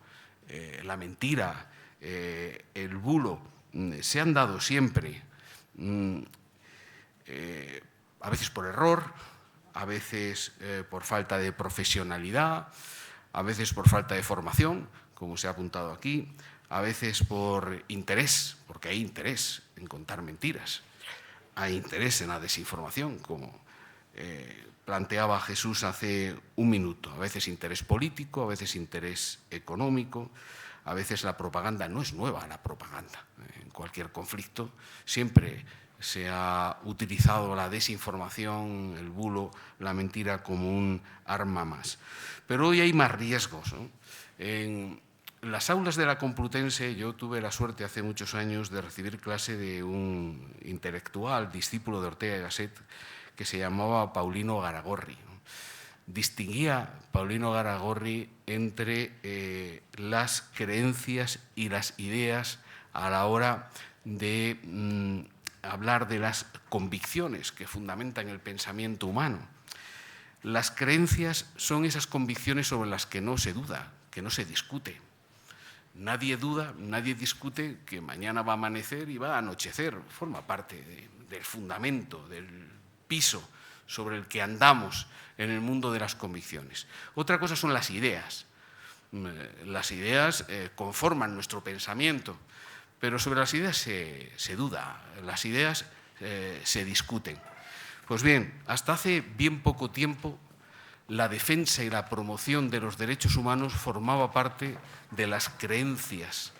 La mentira, el bulo, se han dado siempre, a veces por error, a veces por falta de profesionalidad, a veces por falta de formación, como se ha apuntado aquí, a veces por interés, porque hay interés en contar mentiras, hay interés en la desinformación, como planteaba Jesús hace un minuto, a veces interés político, a veces interés económico, a veces la propaganda no es nueva, la propaganda. En cualquier conflicto siempre se ha utilizado la desinformación, el bulo, la mentira como un arma más. Pero hoy hay más riesgos, ¿no? En las aulas de la Complutense yo tuve la suerte hace muchos años de recibir clase de un intelectual, discípulo de Ortega y Gasset, que se llamaba Paulino Garagorri. Distinguía Paulino Garagorri entre las creencias y las ideas a la hora de hablar de las convicciones que fundamentan el pensamiento humano. Las creencias son esas convicciones sobre las que no se duda, que no se discute. Nadie duda, nadie discute que mañana va a amanecer y va a anochecer. Forma parte del fundamento, del piso sobre el que andamos en el mundo de las convicciones. Otra cosa son las ideas. Las ideas conforman nuestro pensamiento, pero sobre las ideas se duda, las ideas se discuten. Pues bien, hasta hace bien poco tiempo la defensa y la promoción de los derechos humanos formaba parte de las creencias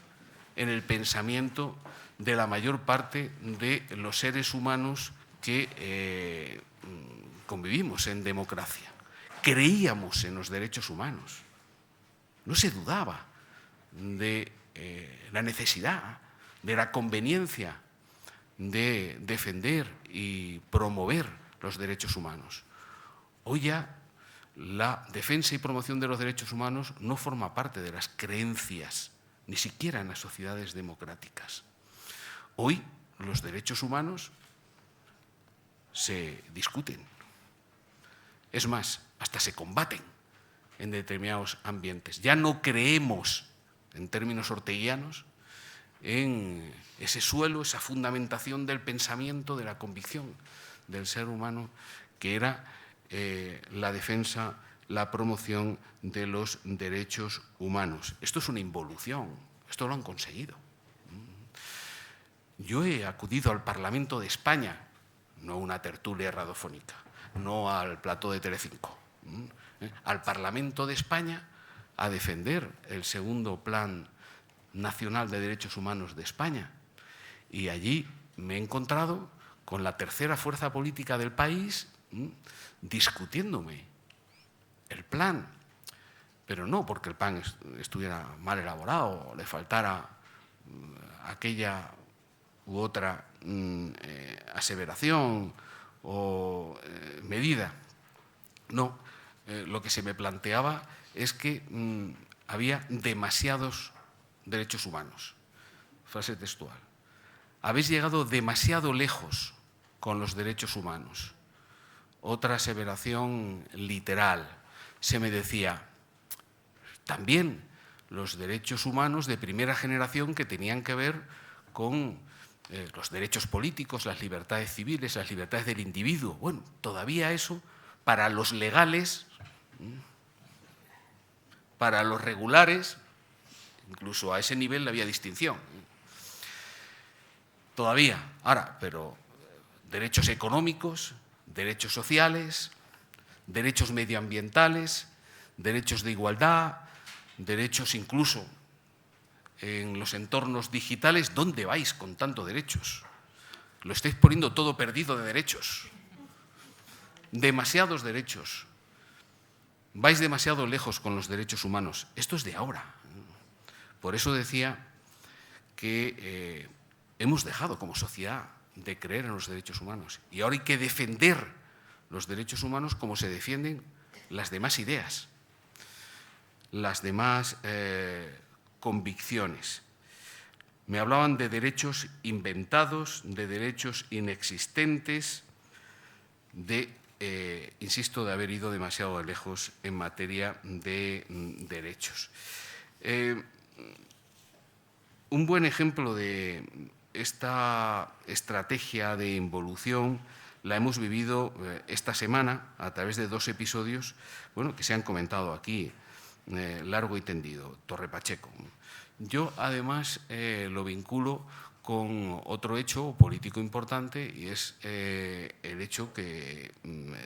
en el pensamiento de la mayor parte de los seres humanos que convivimos en democracia. Creíamos en los derechos humanos. No se dudaba de la necesidad, de la conveniencia de defender y promover los derechos humanos. Hoy ya la defensa y promoción de los derechos humanos no forma parte de las creencias, ni siquiera en las sociedades democráticas. Hoy los derechos humanos se discuten. Es más, hasta se combaten en determinados ambientes. Ya no creemos, en términos orteguianos, en ese suelo, esa fundamentación del pensamiento, de la convicción del ser humano, que era la defensa, la promoción de los derechos humanos. Esto es una involución, esto lo han conseguido. Yo he acudido al Parlamento de España, no a una tertulia radiofónica, no al plató de Telecinco, al Parlamento de España a defender el segundo Plan Nacional de Derechos Humanos de España. Y allí me he encontrado con la tercera fuerza política del país discutiéndome el plan, pero no porque el plan estuviera mal elaborado o le faltara aquella u otra aseveración o medida. No, lo que se me planteaba es que había demasiados derechos humanos. Frase textual. Habéis llegado demasiado lejos con los derechos humanos. Otra aseveración literal. Se me decía, también los derechos humanos de primera generación que tenían que ver con los derechos políticos, las libertades civiles, las libertades del individuo. Bueno, todavía eso, para los legales, para los regulares, incluso a ese nivel había distinción. Todavía. Ahora, pero derechos económicos, derechos sociales, derechos medioambientales, derechos de igualdad, derechos incluso en los entornos digitales. ¿Dónde vais con tanto derechos? Lo estáis poniendo todo perdido de derechos. Demasiados derechos. Vais demasiado lejos con los derechos humanos. Esto es de ahora. Por eso decía que hemos dejado como sociedad de creer en los derechos humanos. Y ahora hay que defender los derechos humanos como se defienden las demás ideas, las demás convicciones. Me hablaban de derechos inventados, de derechos inexistentes, insisto, de haber ido demasiado lejos en materia de derechos. Un buen ejemplo de esta estrategia de involución la hemos vivido esta semana a través de 2 episodios, bueno, que se han comentado aquí largo y tendido. Torre Pacheco. Yo, además, lo vinculo con otro hecho político importante, y es el hecho que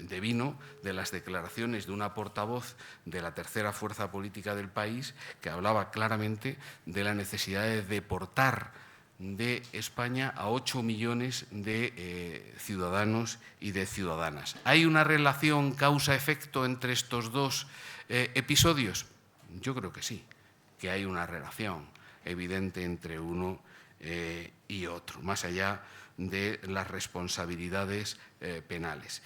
devino de las declaraciones de una portavoz de la tercera fuerza política del país, que hablaba claramente de la necesidad de deportar de España a 8 millones de ciudadanos y de ciudadanas. ¿Hay una relación causa-efecto entre estos 2 episodios? Yo creo que sí, que hay una relación evidente entre uno y otro, más allá de las responsabilidades penales.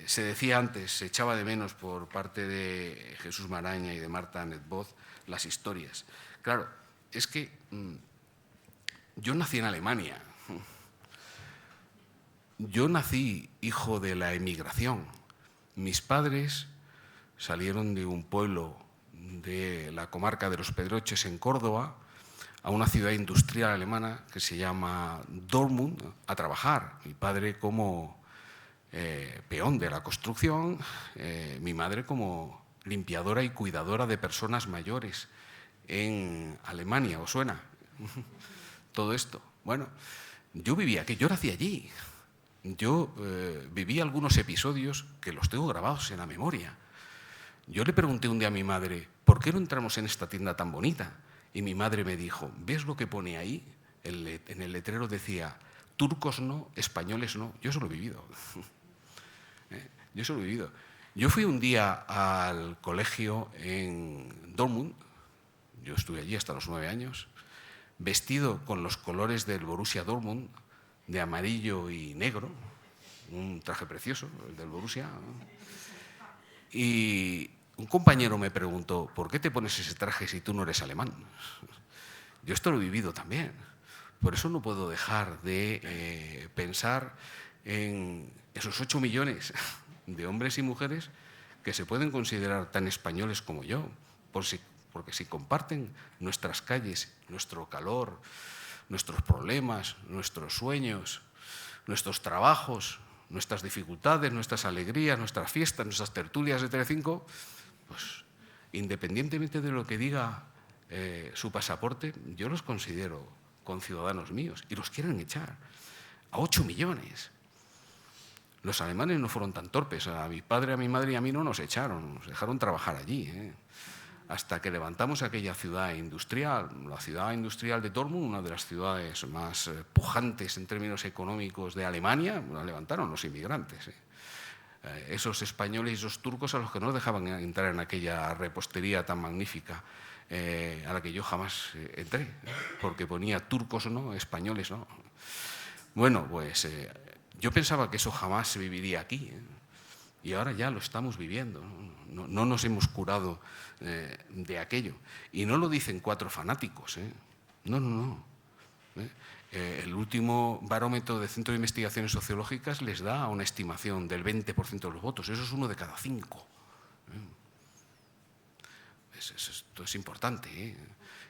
Se decía antes, se echaba de menos por parte de Jesús Maraña y de Marta Netbold las historias. Claro, es que yo nací en Alemania. Yo nací hijo de la emigración. Mis padres salieron de un pueblo de la comarca de los Pedroches en Córdoba a una ciudad industrial alemana que se llama Dortmund a trabajar. Mi padre como peón de la construcción, mi madre como limpiadora y cuidadora de personas mayores en Alemania. ¿Os suena todo esto? Bueno, yo vivía aquí, yo nací allí. Yo viví algunos episodios que los tengo grabados en la memoria. Yo le pregunté un día a mi madre, ¿por qué no entramos en esta tienda tan bonita? Y mi madre me dijo, ¿ves lo que pone ahí? En el letrero decía, turcos no, españoles no. Yo eso lo he vivido. Yo eso lo he vivido. Yo fui un día al colegio en Dortmund, yo estuve allí hasta los 9 años, vestido con los colores del Borussia Dortmund, de amarillo y negro, un traje precioso, el del Borussia. Y un compañero me preguntó, ¿por qué te pones ese traje si tú no eres alemán? Yo esto lo he vivido también. Por eso no puedo dejar de pensar en esos 8 millones de hombres y mujeres que se pueden considerar tan españoles como yo, porque si comparten nuestras calles, nuestro calor, nuestros problemas, nuestros sueños, nuestros trabajos, nuestras dificultades, nuestras alegrías, nuestras fiestas, nuestras tertulias de Telecinco, pues independientemente de lo que diga su pasaporte, yo los considero conciudadanos míos y los quieren echar a 8 millones. Los alemanes no fueron tan torpes. A mi padre, a mi madre y a mí no nos echaron, nos dejaron trabajar allí, hasta que levantamos aquella ciudad industrial, la ciudad industrial de Dortmund, una de las ciudades más pujantes en términos económicos de Alemania, la levantaron los inmigrantes. Esos españoles y esos turcos a los que no dejaban entrar en aquella repostería tan magnífica, a la que yo jamás entré, porque ponía turcos no, españoles no. Bueno, pues yo pensaba que eso jamás se viviría aquí, Y ahora ya lo estamos viviendo, no nos hemos curado de aquello. Y no lo dicen 4 fanáticos, no. El último barómetro del Centro de Investigaciones Sociológicas les da una estimación del 20% de los votos. Eso es 1 de cada 5. Esto es importante,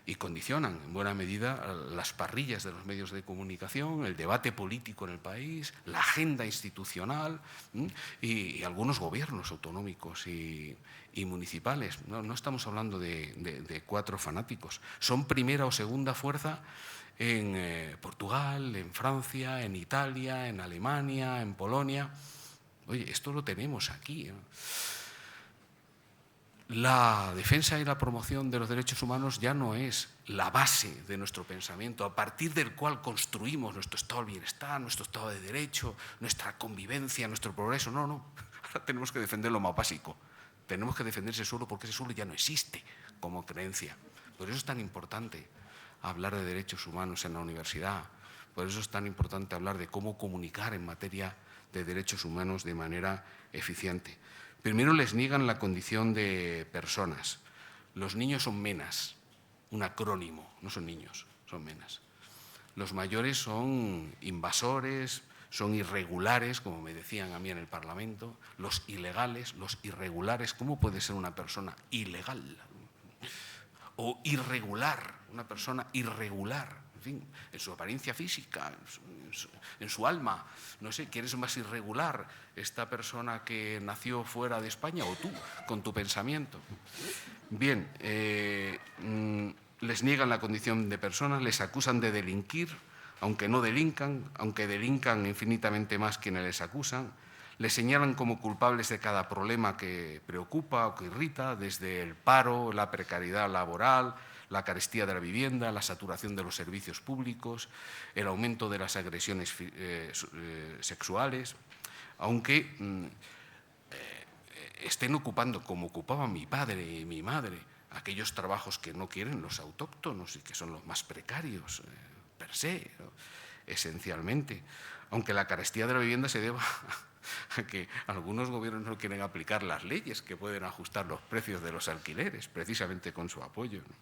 y condicionan en buena medida las parrillas de los medios de comunicación, el debate político en el país, la agenda institucional y algunos gobiernos autonómicos y municipales. No estamos hablando de 4 fanáticos. Son primera o segunda fuerza en Portugal, en Francia, en Italia, en Alemania, en Polonia. Oye, esto lo tenemos aquí. La defensa y la promoción de los derechos humanos ya no es la base de nuestro pensamiento, a partir del cual construimos nuestro estado de bienestar, nuestro estado de derecho, nuestra convivencia, nuestro progreso. No. Ahora tenemos que defender lo más básico. Tenemos que defender ese suelo porque ese suelo ya no existe como creencia. Por eso es tan importante hablar de derechos humanos en la universidad. Por eso es tan importante hablar de cómo comunicar en materia de derechos humanos de manera eficiente. Primero les niegan la condición de personas. Los niños son menas, un acrónimo, no son niños, son menas. Los mayores son invasores, son irregulares, como me decían a mí en el Parlamento. Los ilegales, los irregulares. ¿Cómo puede ser una persona ilegal? O irregular, una persona irregular. En fin, en su apariencia física, en su alma. No sé, ¿quién es más irregular? ¿Esta persona que nació fuera de España o tú, con tu pensamiento? Bien, les niegan la condición de personas, les acusan de delinquir, aunque no delincan, aunque delincan infinitamente más quienes les acusan. Les señalan como culpables de cada problema que preocupa o que irrita, desde el paro, la precariedad laboral, la carestía de la vivienda, la saturación de los servicios públicos, el aumento de las agresiones sexuales, aunque estén ocupando, como ocupaban mi padre y mi madre, aquellos trabajos que no quieren los autóctonos y que son los más precarios, per se, ¿no? Esencialmente. Aunque la carestía de la vivienda se deba a que algunos gobiernos no quieren aplicar las leyes que pueden ajustar los precios de los alquileres, precisamente con su apoyo, ¿no?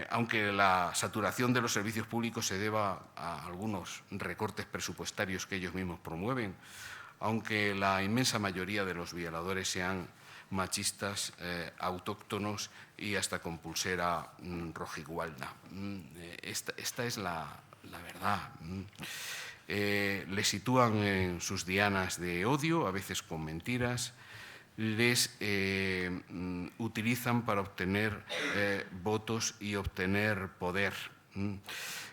Aunque la saturación de los servicios públicos se deba a algunos recortes presupuestarios que ellos mismos promueven, aunque la inmensa mayoría de los violadores sean machistas, autóctonos y hasta con pulsera rojigualda. Esta es la verdad. Les sitúan en sus dianas de odio, a veces con mentiras, les utilizan para obtener votos y obtener poder.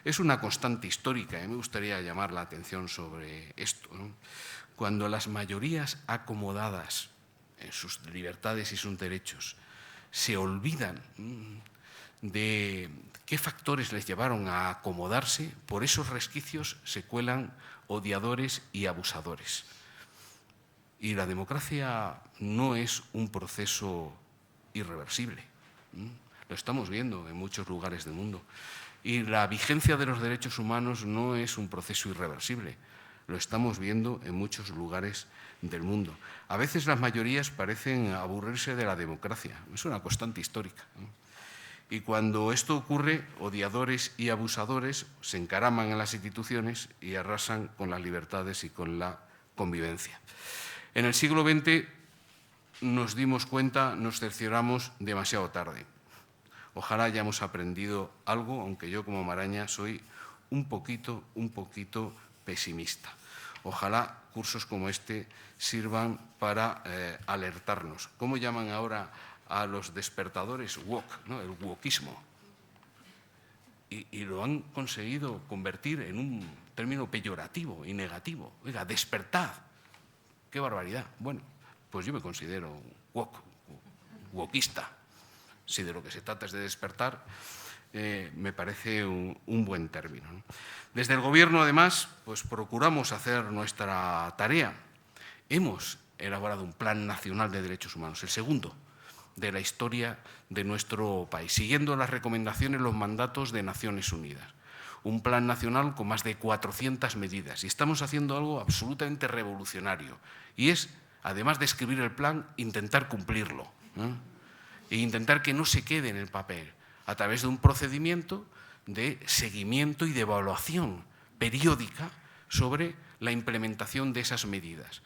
Es una constante histórica, y me gustaría llamar la atención sobre esto, ¿no? Cuando las mayorías acomodadas en sus libertades y sus derechos se olvidan de qué factores les llevaron a acomodarse, por esos resquicios se cuelan odiadores y abusadores. Y la democracia no es un proceso irreversible. Lo estamos viendo en muchos lugares del mundo. Y la vigencia de los derechos humanos no es un proceso irreversible. Lo estamos viendo en muchos lugares del mundo. A veces las mayorías parecen aburrirse de la democracia. Es una constante histórica, ¿no? Y cuando esto ocurre, odiadores y abusadores se encaraman en las instituciones y arrasan con las libertades y con la convivencia. En el siglo XX nos dimos cuenta, nos cercioramos demasiado tarde. Ojalá hayamos aprendido algo, aunque yo como Maraña soy un poquito pesimista. Ojalá cursos como este sirvan para alertarnos. ¿Cómo llaman ahora a los despertadores? Woke, ¿no? El wokismo. Y lo han conseguido convertir en un término peyorativo y negativo. Oiga, despertad. ¡Qué barbaridad! Bueno, pues yo me considero wokista. Si de lo que se trata es de despertar, me parece un buen término, ¿no? Desde el Gobierno, además, pues procuramos hacer nuestra tarea. Hemos elaborado un Plan Nacional de Derechos Humanos, el segundo de la historia de nuestro país, siguiendo las recomendaciones, los mandatos de Naciones Unidas. Un plan nacional con más de 400 medidas. Y estamos haciendo algo absolutamente revolucionario, y es además de escribir el plan, intentar cumplirlo, e intentar que no se quede en el papel, a través de un procedimiento de seguimiento y de evaluación periódica sobre la implementación de esas medidas.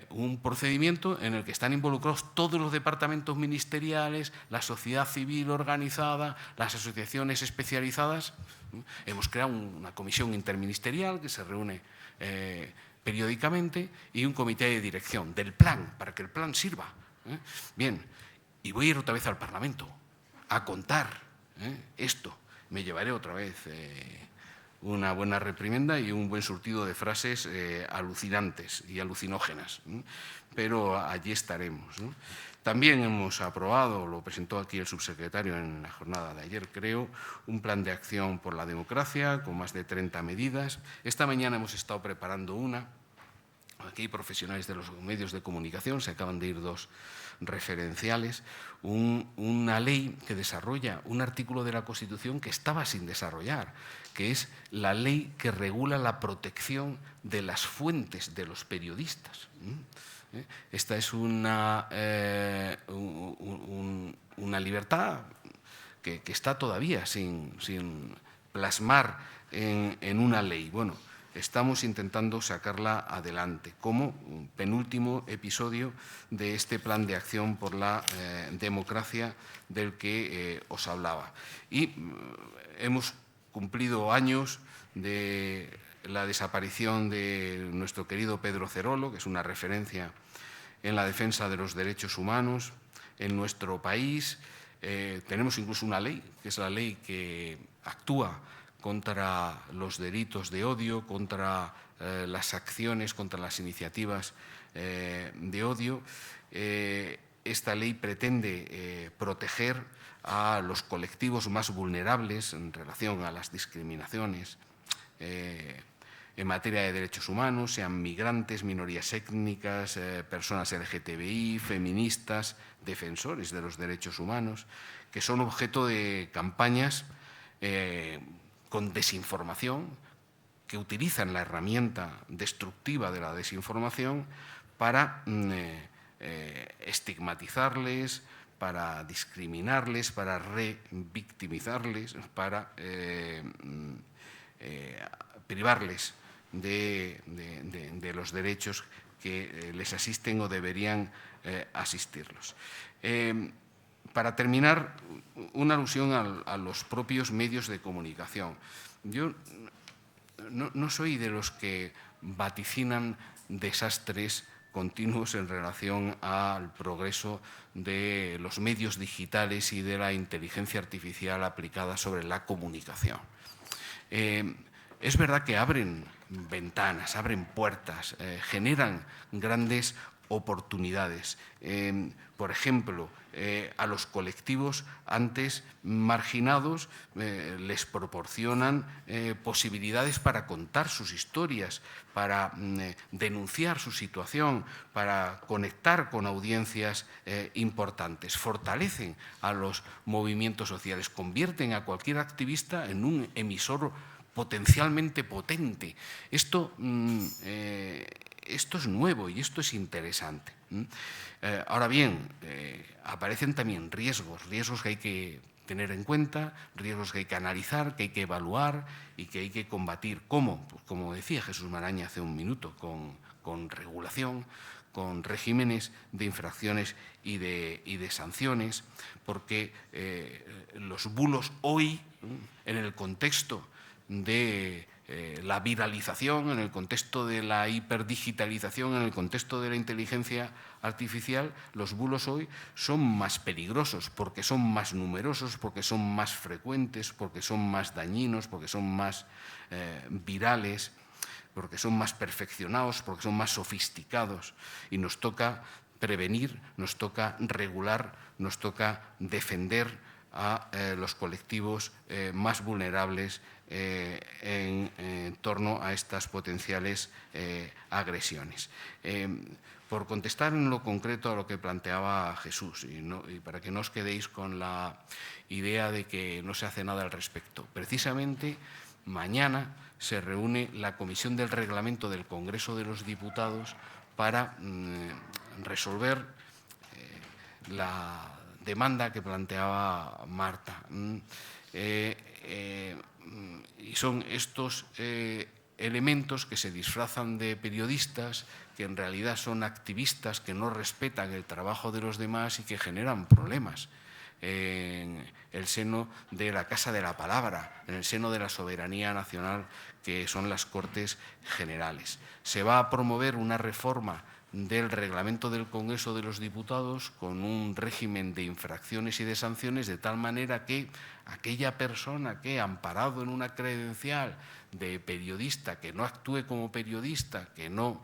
Un procedimiento en el que están involucrados todos los departamentos ministeriales, la sociedad civil organizada, las asociaciones especializadas. Hemos creado una comisión interministerial que se reúne periódicamente y un comité de dirección del plan, para que el plan sirva. Bien, y voy a ir otra vez al Parlamento a contar esto. Me llevaré otra vez una buena reprimenda y un buen surtido de frases alucinantes y alucinógenas, pero allí estaremos, ¿no? También hemos aprobado, lo presentó aquí el subsecretario en la jornada de ayer, creo, un plan de acción por la democracia con más de 30 medidas. Esta mañana hemos estado preparando una. Aquí hay profesionales de los medios de comunicación, se acaban de ir 2 referenciales, una ley que desarrolla un artículo de la Constitución que estaba sin desarrollar, que es la ley que regula la protección de las fuentes de los periodistas. Esta es una libertad que está todavía sin plasmar en una ley. Bueno, estamos intentando sacarla adelante como un penúltimo episodio de este plan de acción por la democracia del que os hablaba. Y hemos cumplido años de la desaparición de nuestro querido Pedro Cerolo, que es una referencia en la defensa de los derechos humanos en nuestro país. Tenemos incluso una ley, que es la ley que actúa contra los delitos de odio, contra las acciones, contra las iniciativas de odio. Esta ley pretende proteger a los colectivos más vulnerables en relación a las discriminaciones en materia de derechos humanos, sean migrantes, minorías étnicas, personas LGTBI, feministas, defensores de los derechos humanos, que son objeto de campañas con desinformación, que utilizan la herramienta destructiva de la desinformación para estigmatizarles, para discriminarles, para revictimizarles, para privarles de los derechos que les asisten o deberían asistirlos. Para terminar, una alusión a los propios medios de comunicación. Yo no soy de los que vaticinan desastres continuos en relación al progreso de los medios digitales y de la inteligencia artificial aplicada sobre la comunicación. Es verdad que abren ventanas, abren puertas, generan grandes oportunidades. Por ejemplo, a los colectivos antes marginados les proporcionan posibilidades para contar sus historias, para denunciar su situación, para conectar con audiencias importantes. Fortalecen a los movimientos sociales, convierten a cualquier activista en un emisor potencialmente potente. Esto es nuevo y esto es interesante. Ahora bien, aparecen también riesgos que hay que tener en cuenta, riesgos que hay que analizar, que hay que evaluar y que hay que combatir. ¿Cómo? Pues como decía Jesús Maraña hace un minuto, con regulación, con regímenes de infracciones y de sanciones, porque los bulos hoy, en el contexto de la viralización, en el contexto de la hiperdigitalización, en el contexto de la inteligencia artificial, los bulos hoy son más peligrosos porque son más numerosos, porque son más frecuentes, porque son más dañinos, porque son más virales, porque son más perfeccionados, porque son más sofisticados. Y nos toca prevenir, nos toca regular, nos toca defender a los colectivos más vulnerables en torno a estas potenciales agresiones. Por contestar en lo concreto a lo que planteaba Jesús, y para que no os quedéis con la idea de que no se hace nada al respecto, precisamente mañana se reúne la Comisión del Reglamento del Congreso de los Diputados para resolver la demanda que planteaba Marta. Y son estos elementos que se disfrazan de periodistas, que en realidad son activistas que no respetan el trabajo de los demás y que generan problemas en el seno de la Casa de la Palabra, en el seno de la soberanía nacional que son las Cortes Generales. Se va a promover una reforma del reglamento del Congreso de los Diputados con un régimen de infracciones y de sanciones, de tal manera que aquella persona que, amparado en una credencial de periodista, que no actúe como periodista, que no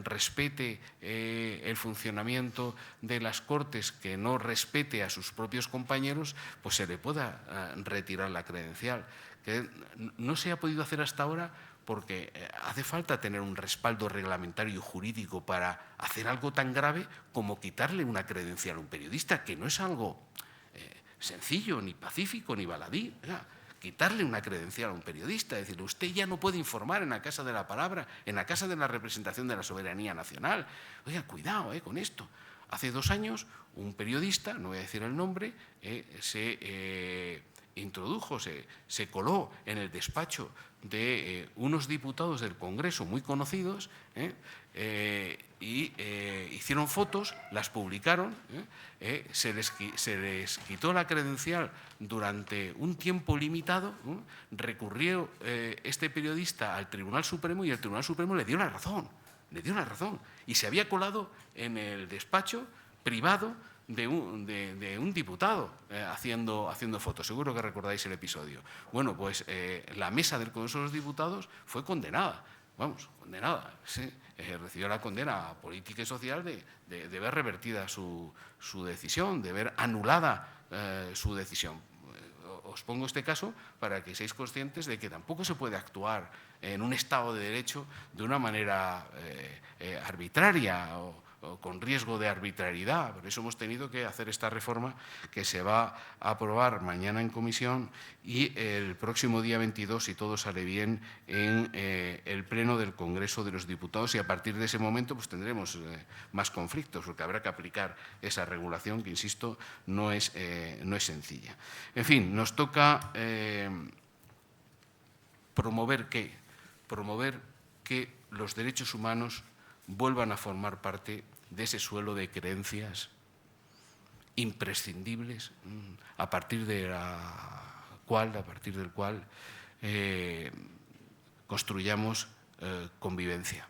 respete el funcionamiento de las Cortes, que no respete a sus propios compañeros, pues se le pueda retirar la credencial. Que no se ha podido hacer hasta ahora porque hace falta tener un respaldo reglamentario y jurídico para hacer algo tan grave como quitarle una credencial a un periodista, que no es algo sencillo, ni pacífico, ni baladí. Quitarle una credencial a un periodista, decirle, usted ya no puede informar en la Casa de la Palabra, en la Casa de la Representación de la Soberanía Nacional. Oiga, cuidado con esto. Hace 2 años, un periodista, no voy a decir el nombre, se introdujo, se coló en el despacho de unos diputados del Congreso muy conocidos y hicieron fotos, las publicaron, se les quitó la credencial durante un tiempo limitado, recurrió este periodista al Tribunal Supremo y el Tribunal Supremo le dio la razón, y se había colado en el despacho privado de un diputado haciendo fotos. Seguro que recordáis el episodio. Bueno, pues la mesa del Congreso de los Diputados fue condenada, sí, recibió la condena política y social de ver revertida su decisión, de ver anulada su decisión. Os pongo este caso para que seáis conscientes de que tampoco se puede actuar en un Estado de Derecho de una manera arbitraria o con riesgo de arbitrariedad. Por eso hemos tenido que hacer esta reforma que se va a aprobar mañana en comisión y el próximo día 22, si todo sale bien, en el Pleno del Congreso de los Diputados, y a partir de ese momento pues tendremos más conflictos, porque habrá que aplicar esa regulación que, insisto, no es sencilla. En fin, nos toca promover que los derechos humanos vuelvan a formar parte de ese suelo de creencias imprescindibles a partir del cual construyamos convivencia.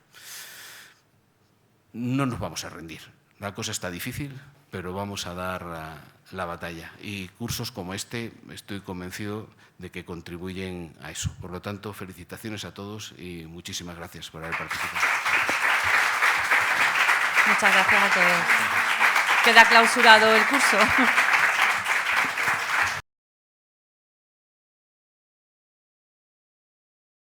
No nos vamos a rendir. La cosa está difícil, pero vamos a dar la batalla. Y cursos como este estoy convencido de que contribuyen a eso. Por lo tanto, felicitaciones a todos y muchísimas gracias por haber participado. Muchas gracias a todos. Queda clausurado el curso.